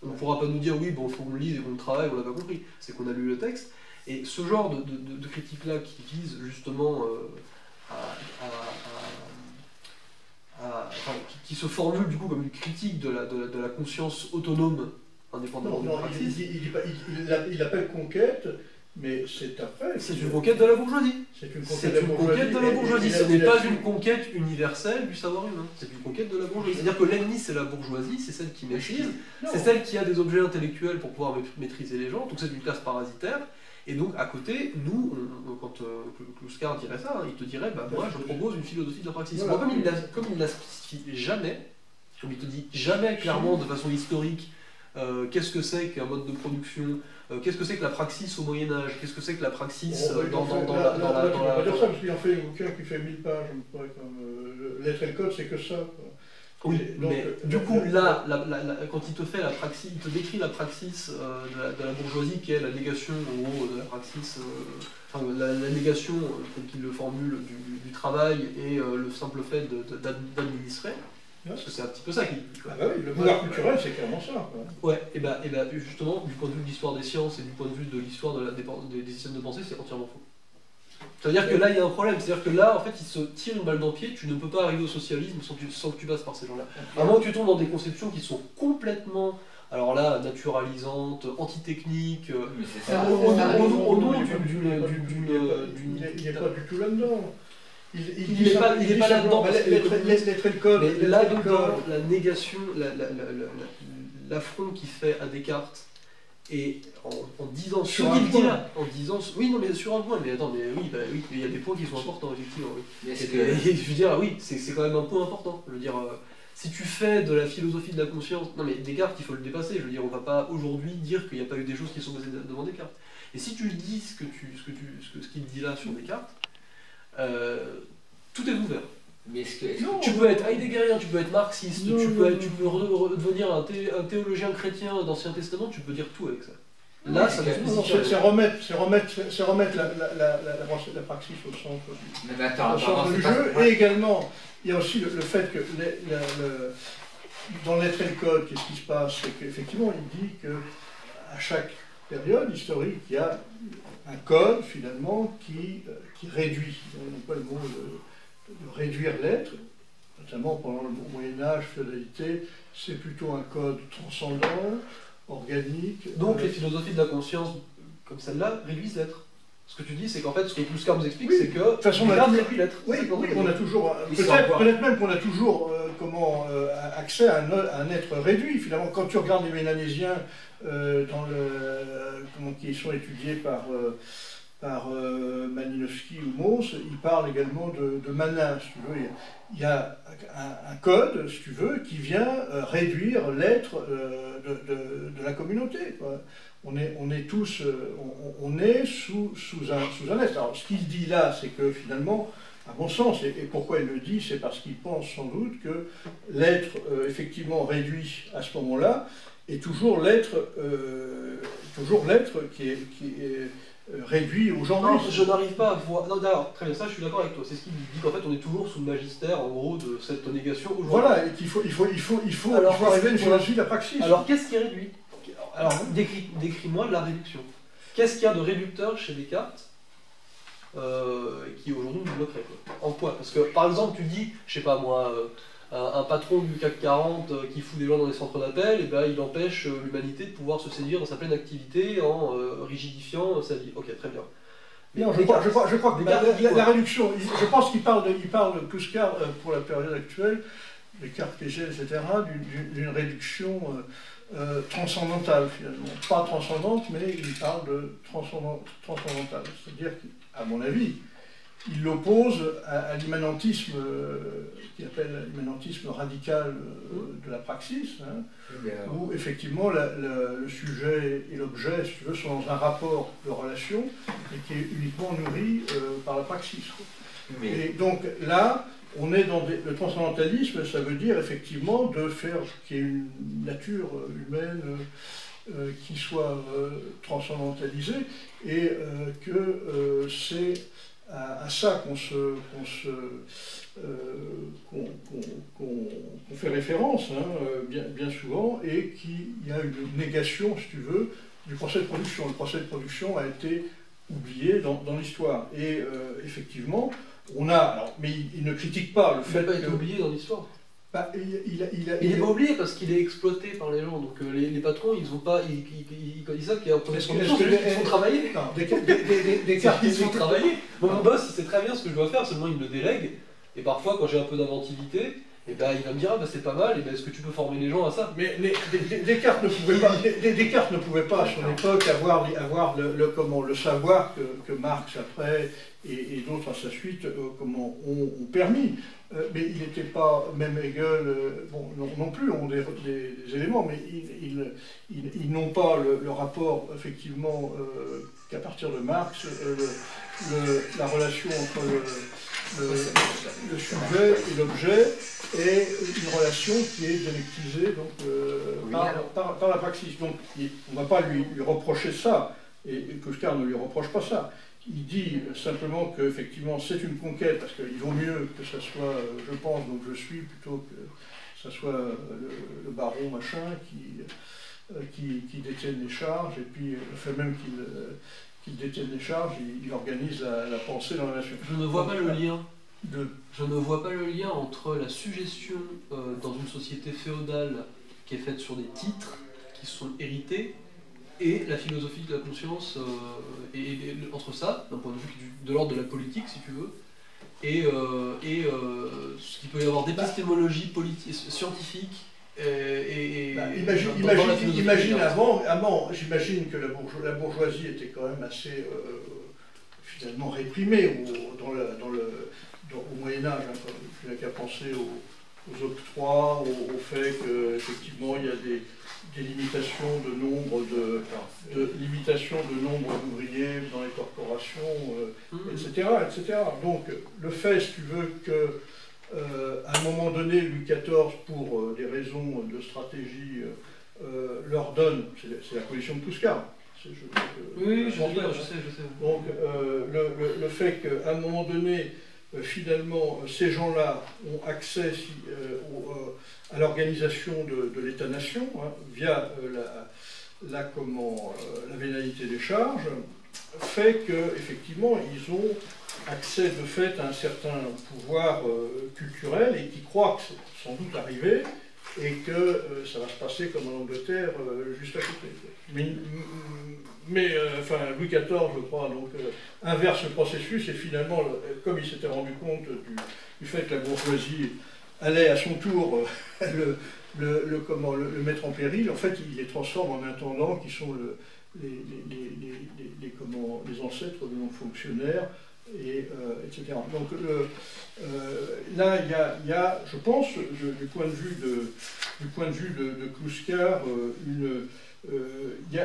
on ne pourra pas nous dire oui, bon, il faut qu'on le lise et qu'on le travaille, on l'a pas compris. C'est qu'on a lu le texte. Et ce genre de critique-là qui vise justement qui se formule du coup comme une critique de la conscience autonome indépendamment du praxis. Il appelle conquête, mais c'est après. C'est une conquête de la bourgeoisie. C'est une conquête de la bourgeoisie. Ce n'est pas une conquête universelle du savoir humain. C'est une conquête de la bourgeoisie. C'est-à-dire que l'ennemi, c'est la bourgeoisie, c'est celle qui maîtrise, c'est celle qui a des objets intellectuels pour pouvoir maîtriser les gens, donc c'est une classe parasitaire. Et donc, à côté, nous, quand Kluskar dirait ça, il te dirait, bah, moi, je propose une philosophie de la praxis. Voilà. Moi, comme il ne la spécifie jamais, comme il te dit jamais clairement, de façon historique, qu'est-ce que c'est qu'un mode de production, qu'est-ce que c'est que la praxis au Moyen-Âge, qu'est-ce que c'est que la praxis dans la... On va dire ça, parce qu'il en fait un bouquin qui fait 1000 pages, comme Lettres et le Code, c'est que ça. Oui, donc, mais du coup, là, quand il te fait la praxis, il te décrit la praxis de la bourgeoisie, qui est la négation, en gros, de la praxis, la négation, telle qu'il le formule, du travail et le simple fait d'administrer. Parce que c'est un petit peu ça qu'il dit. Ah bah oui, le pouvoir culturel, c'est clairement ça. Ouais, et bah justement, du point de vue de l'histoire des sciences et du point de vue de l'histoire des systèmes de pensée, c'est entièrement faux. C'est-à-dire que là, il y a un problème. C'est-à-dire que là, en fait, il se tire une balle dans le pied. Tu ne peux pas arriver au socialisme sans que tu passes par ces gens-là. À moins que tu tombes dans des conceptions qui sont complètement, alors là, naturalisantes, antitechniques, au nom d'une... Il n'est pas du tout là-dedans. Il n'est pas là-dedans. Lettres et le Code. Mais là-dedans, la négation, l'affront qu'il fait à Descartes, et en disant ce qu'il dit là, en disant oui non mais sur un point, mais attends, mais oui, bah, oui, il y a des points qui sont importants effectivement, oui. Et je veux dire oui, c'est quand même un point important. Je veux dire, si tu fais de la philosophie de la conscience, non mais Descartes il faut le dépasser. Je veux dire, on va pas aujourd'hui dire qu'il n'y a pas eu des choses qui sont passées devant Descartes. Et si tu dis ce qu'il dit là sur Descartes, tout est ouvert. Mais tu peux être heideggerien, tu peux être marxiste, tu peux devenir un théologien chrétien d'Ancien Testament, tu peux dire tout avec ça. Là, ça c'est remettre la praxis au centre du jeu. Et également, il y a aussi le fait que dans Lettres et le Code, qu'est-ce qui se passe? C'est qu'effectivement, il dit qu'à chaque période historique, il y a un code, finalement, qui réduit. On n'a pas le mot de réduire l'être, notamment pendant le Moyen-Âge, féodalité, c'est plutôt un code transcendant, organique. Donc les philosophies de la conscience, comme celle-là, réduisent l'être. Ce que tu dis, c'est qu'en fait, ce que Kluskar nous explique, c'est que Descartes réduit l'être. Oui, on a toujours, peut-être même qu'on a toujours accès à un être réduit. Finalement, quand tu regardes les Mélanésiens qui sont étudiés par Malinowski ou Mauss, ils parlent également de mana, si tu veux. Il y a un code, si tu veux, qui vient réduire l'être de la communauté, quoi. On est tous, on est sous un être. Alors, ce qu'il dit là, c'est que finalement, à mon sens, et pourquoi il le dit, c'est parce qu'il pense sans doute que l'être effectivement réduit à ce moment-là est toujours l'être qui est réduit aujourd'hui. Non, je n'arrive pas à voir. Non, d'ailleurs, très bien, ça, je suis d'accord avec toi. C'est ce qu'il dit qu'en fait, on est toujours sous le magistère, en gros, de cette négation aujourd'hui. Voilà, et qu'il faut arriver à une philosophie de la praxis. Alors, qu'est-ce qui réduit? Alors, décris-moi la réduction. Qu'est-ce qu'il y a de réducteur chez Descartes qui aujourd'hui nous bloquerait, quoi? En quoi? Parce que, par exemple, tu dis, je sais pas moi, un patron du CAC 40 qui fout des gens dans des centres d'appel, et ben, il empêche l'humanité de pouvoir se séduire dans sa pleine activité en rigidifiant sa vie. Ok, très bien. Non, je crois que la réduction, je pense qu'il parle de Puskar pour la période actuelle, Descartes, Hegel, etc., d'une réduction transcendantale finalement. Pas transcendante, mais il parle de transcendantale. C'est-à-dire qu'à mon avis, il l'oppose à l'immanentisme qu'il appelle l'immanentisme radical de la praxis, hein, où effectivement le sujet et l'objet, si tu veux, sont dans un rapport de relation et qui est uniquement nourri par la praxis. Et donc là, on est dans le transcendantalisme, ça veut dire effectivement de faire qu'il y ait une nature humaine qui soit transcendantalisée et que c'est à ça qu'on fait référence, hein, bien souvent, et qu'il y a une négation, si tu veux, du procès de production. Le procès de production a été oublié dans l'histoire. Et effectivement, on a... Alors, mais il ne critique pas le fait qu'il n'a pas été oublié dans l'histoire. Bah, il n'est pas oublié parce qu'il est exploité par les gens. Donc les patrons, ils ont pas... Ils savent qu'il y a un procès de production, ils font travailler. Non, des cartes, ils font travailler. Moi, mon boss, il sait très bien ce que je dois faire, seulement il me le délègue. Et parfois, quand j'ai un peu d'inventivité, et ben, il va me dire, ah, bah, c'est pas mal, et ben, est-ce que tu peux former les gens à ça? Mais Descartes ne pouvait pas, à son époque, avoir le savoir que Marx après et d'autres à sa suite ont permis. Mais il n'était pas, même Hegel, non plus, ont des éléments, mais ils n'ont pas le rapport, effectivement, qu'à partir de Marx, la relation entre le sujet et l'objet est une relation qui est dialectisée donc, par la praxis. Donc on ne va pas lui reprocher ça, et Puskar ne lui reproche pas ça. Il dit simplement qu'effectivement c'est une conquête, parce qu'il vaut mieux que ça soit, je pense, donc je suis, plutôt que ça soit le baron machin qui détienne les charges, et puis le fait même qu'il détienne les charges, il organise la pensée dans la nation. Je ne vois pas le lien. Je ne vois pas le lien entre la suggestion dans une société féodale qui est faite sur des titres qui sont hérités et la philosophie de la conscience, et entre ça, d'un point de vue de l'ordre de la politique, si tu veux, et ce qu'il peut y avoir d'épistémologie scientifique. Imagine avant, j'imagine que la bourgeoisie était quand même assez finalement réprimée au Moyen-Âge, hein, tu n'as qu'à penser aux octrois, au fait qu'effectivement il y a des limitations de nombre d'ouvriers dans les corporations, etc., etc. Donc le fait, si tu veux, que à un moment donné, Louis XIV, pour des raisons de stratégie, leur donne, c'est la position de Puskar. Oui, je sais. Donc le fait qu'à un moment donné, finalement, ces gens-là ont accès à l'organisation de l'État-nation, hein, via la vénalité des charges, fait qu'effectivement, ils ont accès de fait à un certain pouvoir culturel et qui croient que c'est sans doute arrivé et que ça va se passer comme en Angleterre juste à côté. Mais Louis XIV, je crois, donc, inverse le processus et finalement, comme il s'était rendu compte du fait que la bourgeoisie allait à son tour le mettre en péril, en fait, il les transforme en intendants qui sont les ancêtres de non-fonctionnaires, etc. Donc là, il y a, je pense, du point de vue de Kluskar, il y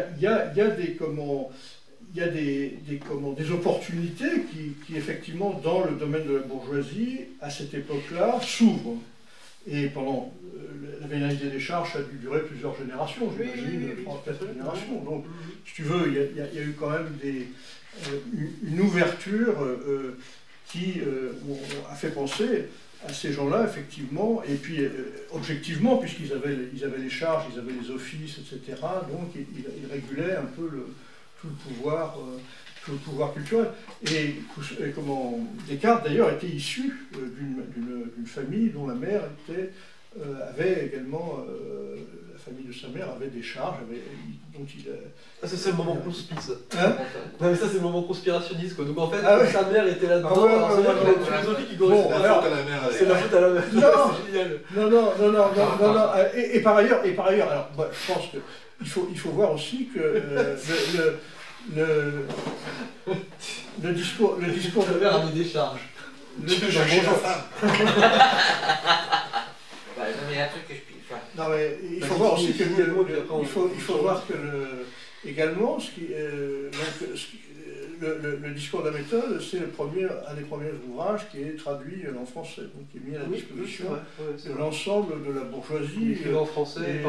a des opportunités qui, effectivement, dans le domaine de la bourgeoisie, à cette époque-là, s'ouvrent. Et pendant la vénalité des charges, ça a dû durer plusieurs générations, j'imagine, 3-4 générations. Donc, si tu veux, il y a eu quand même une ouverture qui a fait penser à ces gens-là, effectivement, et puis objectivement, puisqu'ils avaient les charges, ils avaient les offices, etc., donc ils régulaient un peu tout le pouvoir culturel. Et Descartes, d'ailleurs, était issu d'une famille dont la mère avait également, la famille de sa mère avait des charges, ça c'est le moment conspice. Hein? Non mais ça c'est le moment conspirationniste quoi. Donc en fait, ouais. sa mère était là-dedans, c'est une philosophie qui correspond. C'est la faute à la mère. C'est génial. Non. Et par ailleurs, alors, je pense qu'il faut voir aussi que le discours de la mère avait des charges. Il y a un truc que je puis faire. Non, mais il faut voir aussi également le discours de la méthode, c'est un des premiers ouvrages qui est traduit en français, donc qui est mis à la disposition de l'ensemble de la bourgeoisie en français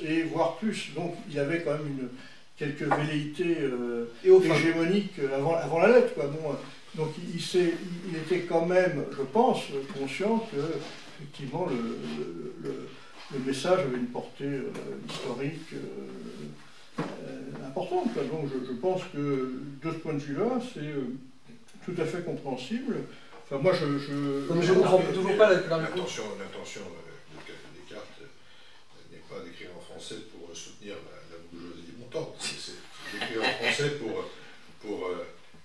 et voire plus. Donc il y avait quand même quelques velléités hégémoniques avant la lettre, quoi. Bon, donc il était quand même, je pense, conscient que effectivement le message avait une portée historique importante, quoi. Donc je pense que de ce point de vue-là, c'est tout à fait compréhensible. Enfin, moi, je ne comprends toujours pas l'intention de Descartes n'est pas d'écrire en français pour soutenir la bourgeoisie montante. C'est d'écrire en français pour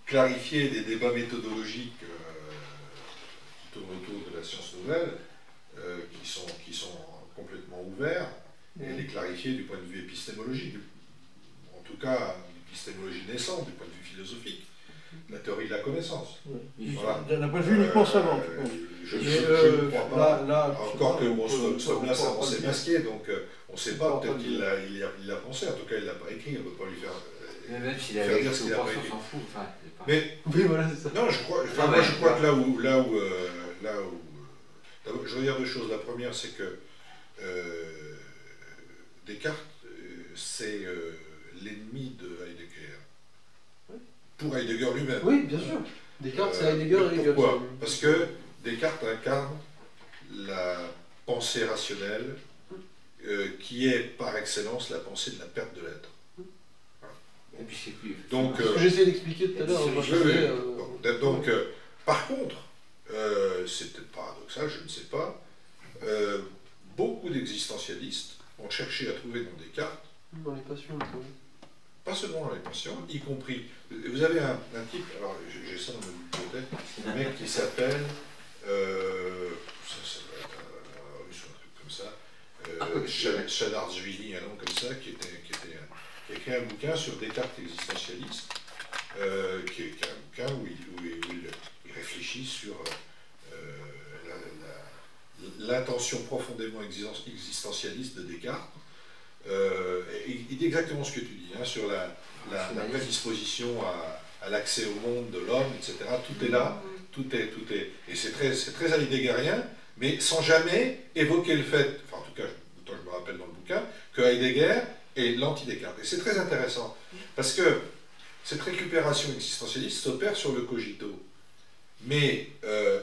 clarifier des débats méthodologiques qui tournent autour de la science nouvelle, qui sont complètement ouverts, et les clarifier du point de vue épistémologique, en tout cas l'épistémologie naissante, du point de vue philosophique, la théorie de la connaissance. Voilà. D'un point de vue uniquement savant, je ne crois pas. Encore que ce homme-là s'est masqué, donc on ne sait pas, peut-être qu'il l'a pensé, en tout cas il ne l'a pas écrit, on ne peut pas lui faire. Mais même s'il avait écrit, on s'en fout. Mais oui, voilà, c'est ça. Non, je crois que là où je veux dire deux choses. La première, c'est que Descartes, c'est l'ennemi de Heidegger. Oui. Pour Heidegger lui-même. Oui, bien sûr. Descartes, c'est Heidegger et Hegel. Pourquoi ? Parce que Descartes incarne la pensée rationnelle qui est par excellence la pensée de la perte de l'être. Et puis c'est plus. Donc, j'ai essayé d'expliquer tout à l'heure. Donc, par contre, c'est peut-être paradoxal, je ne sais pas, beaucoup d'existentialistes ont cherché à trouver dans Descartes, dans les passions, pas seulement dans les passions, y compris. Vous avez un type, alors j'ai ça dans ma bibliothèque, un mec qui s'appelle, ça doit être un russe ou un truc comme ça, Shanarzvili, un nom comme ça, qui a écrit un bouquin sur Descartes existentialiste, qui est un bouquin où il réfléchit sur l'intention profondément existentialiste de Descartes. Il dit exactement ce que tu dis, hein, sur la prédisposition à l'accès au monde de l'homme, etc. Tout est là, tout est, et c'est très heideggerien, mais sans jamais évoquer le fait, enfin en tout cas, autant je me rappelle dans le bouquin, que Heidegger est l'anti-Descartes. Et c'est très intéressant, parce que cette récupération existentialiste s'opère sur le cogito, mais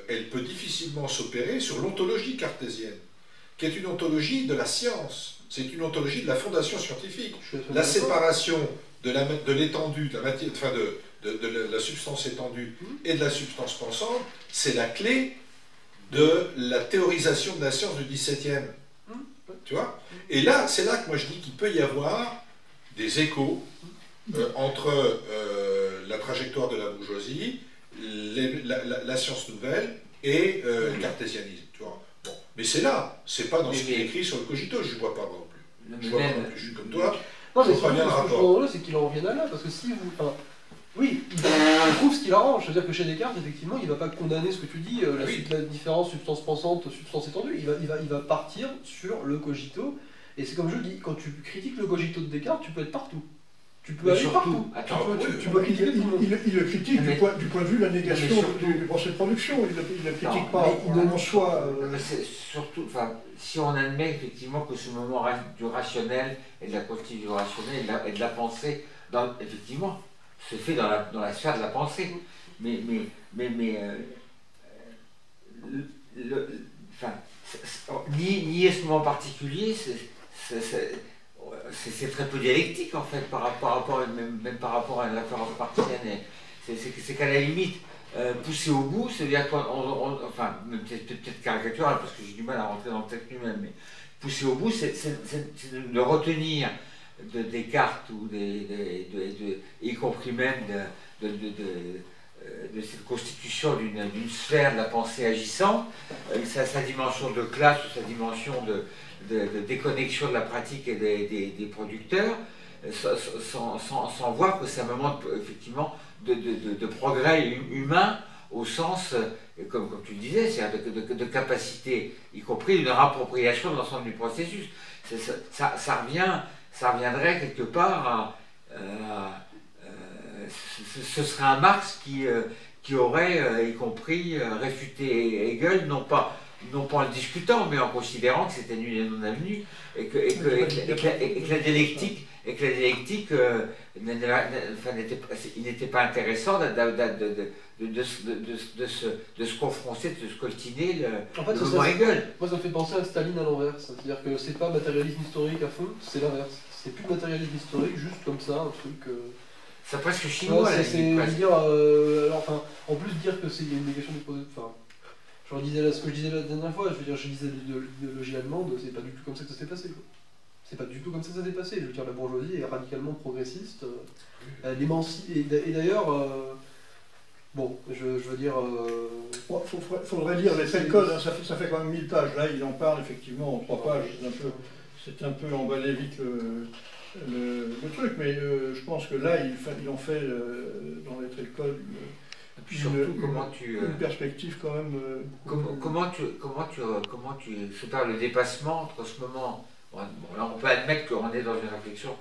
elle peut difficilement s'opérer sur l'ontologie cartésienne, qui est une ontologie de la science, c'est une ontologie de la fondation scientifique. La séparation de l'étendue, de la matière, enfin de la substance étendue et de la substance pensante, c'est la clé de la théorisation de la science du XVIIe. Tu vois ? Et là, c'est là que moi je dis qu'il peut y avoir des échos entre la trajectoire de la bourgeoisie, la science nouvelle et le cartésianisme. Tu vois ? Bon. Mais c'est là, c'est pas dans ce qui est écrit sur le cogito, je ne vois pas moi non plus. Je vois pas non plus, je suis comme toi. Non, mais ce que je vois, c'est qu'il en revienne à là, parce que si vous. Enfin, oui, il trouve ce qu'il arrange. C'est-à-dire que chez Descartes, effectivement, il ne va pas condamner ce que tu dis, la différence substance pensante, substance étendue. Il va partir sur le cogito. Et c'est comme je dis, quand tu critiques le cogito de Descartes, tu peux être partout. Tu peux aller partout. Tu peux critiquer tout le monde. Il le critique du point de vue de la négation du procès de production. Il ne le critique pas en soi. Surtout, si on admet effectivement que ce moment du rationnel et de la constitution du rationnel et de la pensée, effectivement, se fait dans la sphère de la pensée. Nier ce moment particulier, c'est très peu dialectique en fait même par rapport à l'affaire partienne. C'est qu'à la limite, pousser au bout, c'est-à-dire peut-être caricatural parce que j'ai du mal à rentrer dans le texte lui-même, mais pousser au bout, c'est de retenir de Descartes ou y compris même de cette constitution d'une sphère de la pensée agissante, sa dimension de classe ou sa dimension de déconnexion de la pratique et des producteurs, sans voir que c'est un moment effectivement de progrès humain au sens, comme tu le disais, de capacité, y compris d'une appropriation de l'ensemble du processus. Ça reviendrait quelque part ce serait un Marx qui aurait, y compris, réfuté Hegel, non pas en le discutant, mais en considérant que c'était nul et non avenu, et que la dialectique, il n'était pas intéressant de se confronter, de se coltiner le moment Hegel. Moi, ça me fait penser à Staline à l'envers, c'est-à-dire que c'est pas matérialisme historique à fond, c'est l'inverse. C'est plus matérialisme historique, juste comme ça, un truc... C'est presque chinois, là. En plus dire que c'est une négation du procès. Enfin, ce que je disais la dernière fois, je disais l'idéologie allemande, c'est pas du tout comme ça que ça s'est passé. C'est pas du tout comme ça que ça s'est passé. Je veux dire, la bourgeoisie est radicalement progressiste. Elle émancipe. Et d'ailleurs, je veux dire. Faudrait lire les faits de code, hein, ça fait quand même 1000 pages. Là, il en parle effectivement en 3 pages. C'est un peu emballé vite le truc, mais je pense que là, il en fait dans les traits de code une perspective quand même. Comment tu sépares le dépassement entre ce moment. Bon, là, on peut admettre qu'on est dans une réflexion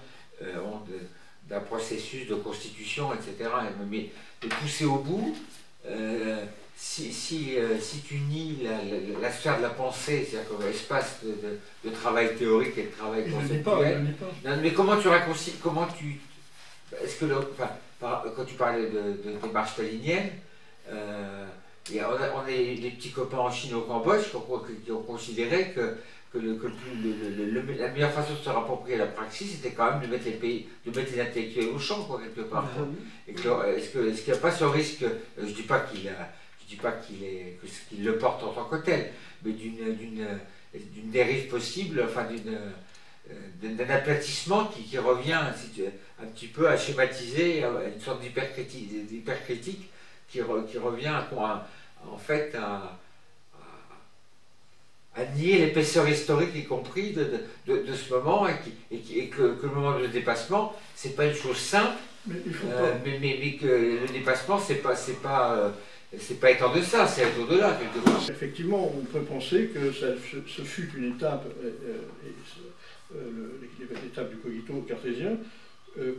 d'un processus de constitution, etc. Mais de pousser au bout, si tu nies la sphère de la pensée, c'est-à-dire comme espace de travail théorique et de travail conceptuel, mais comment tu réconcilies, est-ce que quand tu parlais des marches staliniennes, on est des petits copains en Chine et au Cambodge qui ont considéré que la meilleure façon de se rapproprier la praxis, c'était quand même de mettre les intellectuels au champ, quelque part. Est-ce qu'il n'y a pas ce risque, je ne dis pas qu'il le porte en tant que tel, mais d'une dérive possible, d'un aplatissement qui revient un petit peu à schématiser, à une sorte d'hypercritique qui revient en fait à nier l'épaisseur historique, y compris de ce moment, et que le moment de dépassement, c'est pas une chose simple, mais que le dépassement, c'est pas être en deçà, c'est être au-delà, quelque part. Effectivement, on peut penser que ce fut une étape, l'étape du cogito cartésien.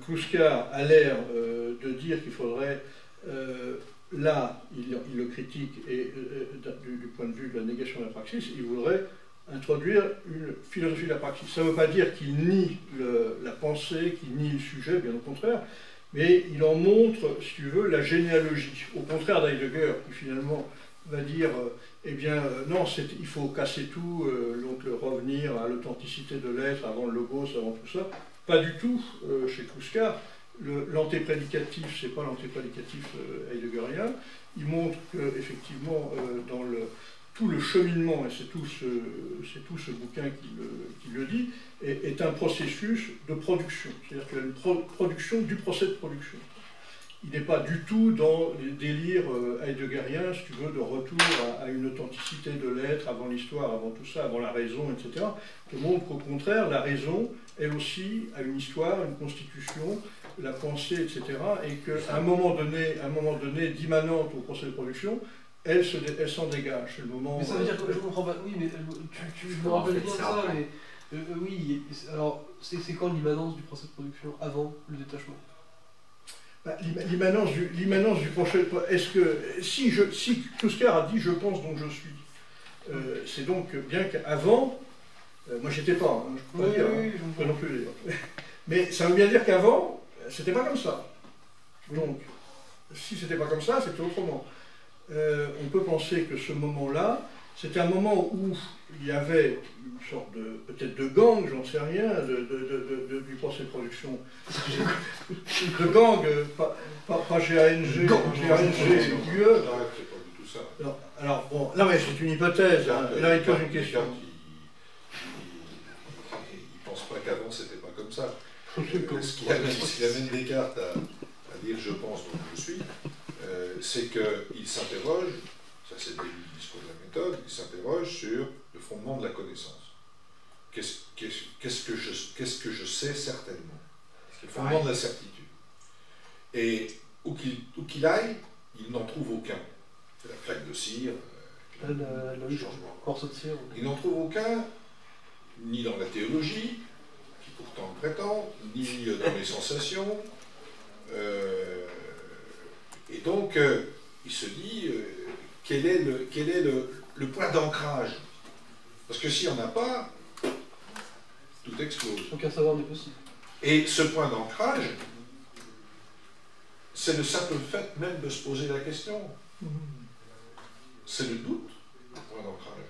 Kluskar a l'air de dire qu'il faudrait, là, il le critique, et du point de vue de la négation de la praxis, il voudrait introduire une philosophie de la praxis. Ça ne veut pas dire qu'il nie la pensée, qu'il nie le sujet, bien au contraire, mais il en montre, si tu veux, la généalogie. Au contraire d'Heidegger, qui finalement va dire, non, il faut casser tout, donc revenir à l'authenticité de l'être, avant le logos, avant tout ça. Pas du tout chez Kluskar. L'antéprédicatif, c'est pas l'antéprédicatif heideggerien. Il montre qu'effectivement, dans tout le cheminement, et c'est tout ce bouquin qui le dit, est un processus de production. C'est-à-dire qu'il y a une production du procès de production. il n'est pas du tout dans les délires heideggeriens, si tu veux, de retour à une authenticité de l'être avant l'histoire, avant tout ça, avant la raison, etc. Il montre qu'au contraire, la raison, elle aussi, a une histoire, une constitution, la pensée, etc. Et qu'à un moment donné, d'immanente au procès de production, elle s'en dégage. C'est le moment. Mais ça veut dire que je comprends pas. Oui, mais tu me rappelles bien ça, mais oui. Alors, c'est quand l'immanence du procès de production avant le détachement? L'immanence du projet. Est-ce que si Kluskar a dit je pense donc je suis, c'est donc bien qu'avant, moi j'étais pas, hein, je peux pas dire, oui, je peux non plus le dire. Mais ça veut bien dire qu'avant, c'était pas comme ça. Donc, si c'était pas comme ça, c'était autrement. On peut penser que ce moment-là, c'était un moment où il y avait une sorte de, peut-être de gang, j'en sais rien, du procès de production. De gang, pas GANG, UE. C'est pas du tout ça. Alors bon, là mais c'est une hypothèse, hein. Là il pose une question. Il pense pas qu'avant c'était pas comme ça. Ce qui amène Descartes à dire je pense donc je suis, c'est qu'il s'interroge, ça c'est le discours de la méthode, il s'interroge sur le fondement de la connaissance. Qu'est-ce que je sais certainement? Le fondement de la certitude. Et où qu'il aille, il n'en trouve aucun. C'est la flaque de cire, le changement. Morceau de cire. Il n'en trouve aucun, ni dans la théologie, qui pourtant le prétend, ni dans les sensations. Et donc, il se dit, quel est le point d'ancrage? Parce que s'il n'y en a pas, tout explose. Aucun savoir n'est possible. Et ce point d'ancrage, c'est le simple fait même de se poser la question. C'est le doute, le point d'ancrage.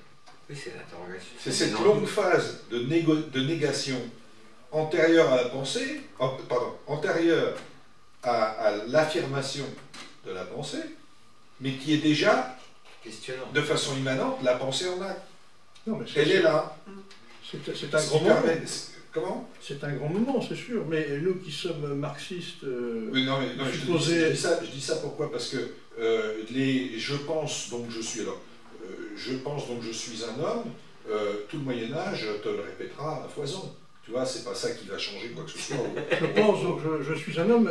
Oui, c'est l'interrogation. C'est cette longue phase de négation antérieure à la pensée, antérieure à l'affirmation de la pensée, mais qui est déjà, questionnant, de façon immanente, la pensée en acte. Non, mais elle est là. C'est un grand moment. Comment? C'est un grand moment, c'est sûr, mais nous qui sommes marxistes, oui, non, je dis ça pourquoi? Parce que je pense donc je suis, alors, je pense donc je suis un homme, tout le Moyen-Âge te le répétera à foison. Tu vois, c'est pas ça qui va changer quoi que ce soit. Je pense donc je suis un homme.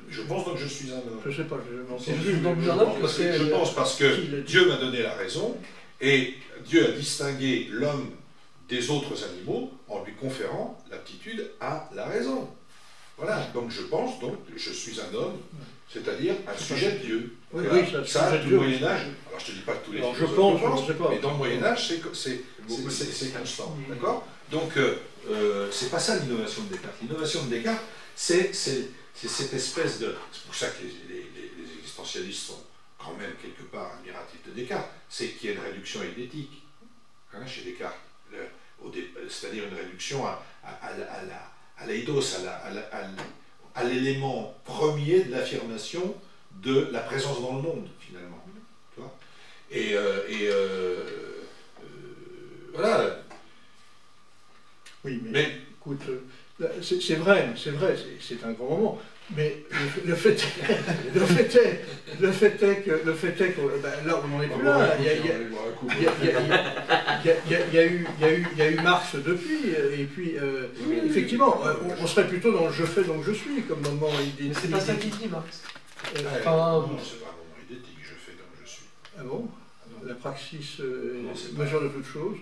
Je pense donc je suis un homme. Je sais pas, je pense parce que Dieu m'a donné la raison, et Dieu a distingué l'homme des autres animaux en lui conférant l'aptitude à la raison. Voilà, donc je pense, donc je suis un homme, c'est-à-dire un sujet de Dieu. Oui, ça, tout le Moyen-Âge, alors je te dis pas que tous les philosophes le pensent, mais dans le Moyen-Âge, c'est constant, d'accord? Donc, c'est pas ça l'innovation de Descartes. L'innovation de Descartes, c'est cette espèce de... C'est pour ça que les existentialistes sont quand même quelque part admiratifs de Descartes, c'est qu'il y a une réduction eidétique chez Descartes. C'est-à-dire une réduction à l'eidos, à l'élément premier de l'affirmation de la présence dans le monde, finalement. Tu vois, voilà. Oui, mais écoute, c'est vrai, c'est un grand moment. Mais le fait est que ben, là on n'en est plus là. Il y a eu Marx depuis, et puis effectivement, on serait plutôt dans le je fais donc je suis comme moment idétique. Mais c'est pas ça qu'il dit Marx. Non, c'est pas un moment idétique, je fais donc je suis. Ah bon? La praxis mesure de toute chose.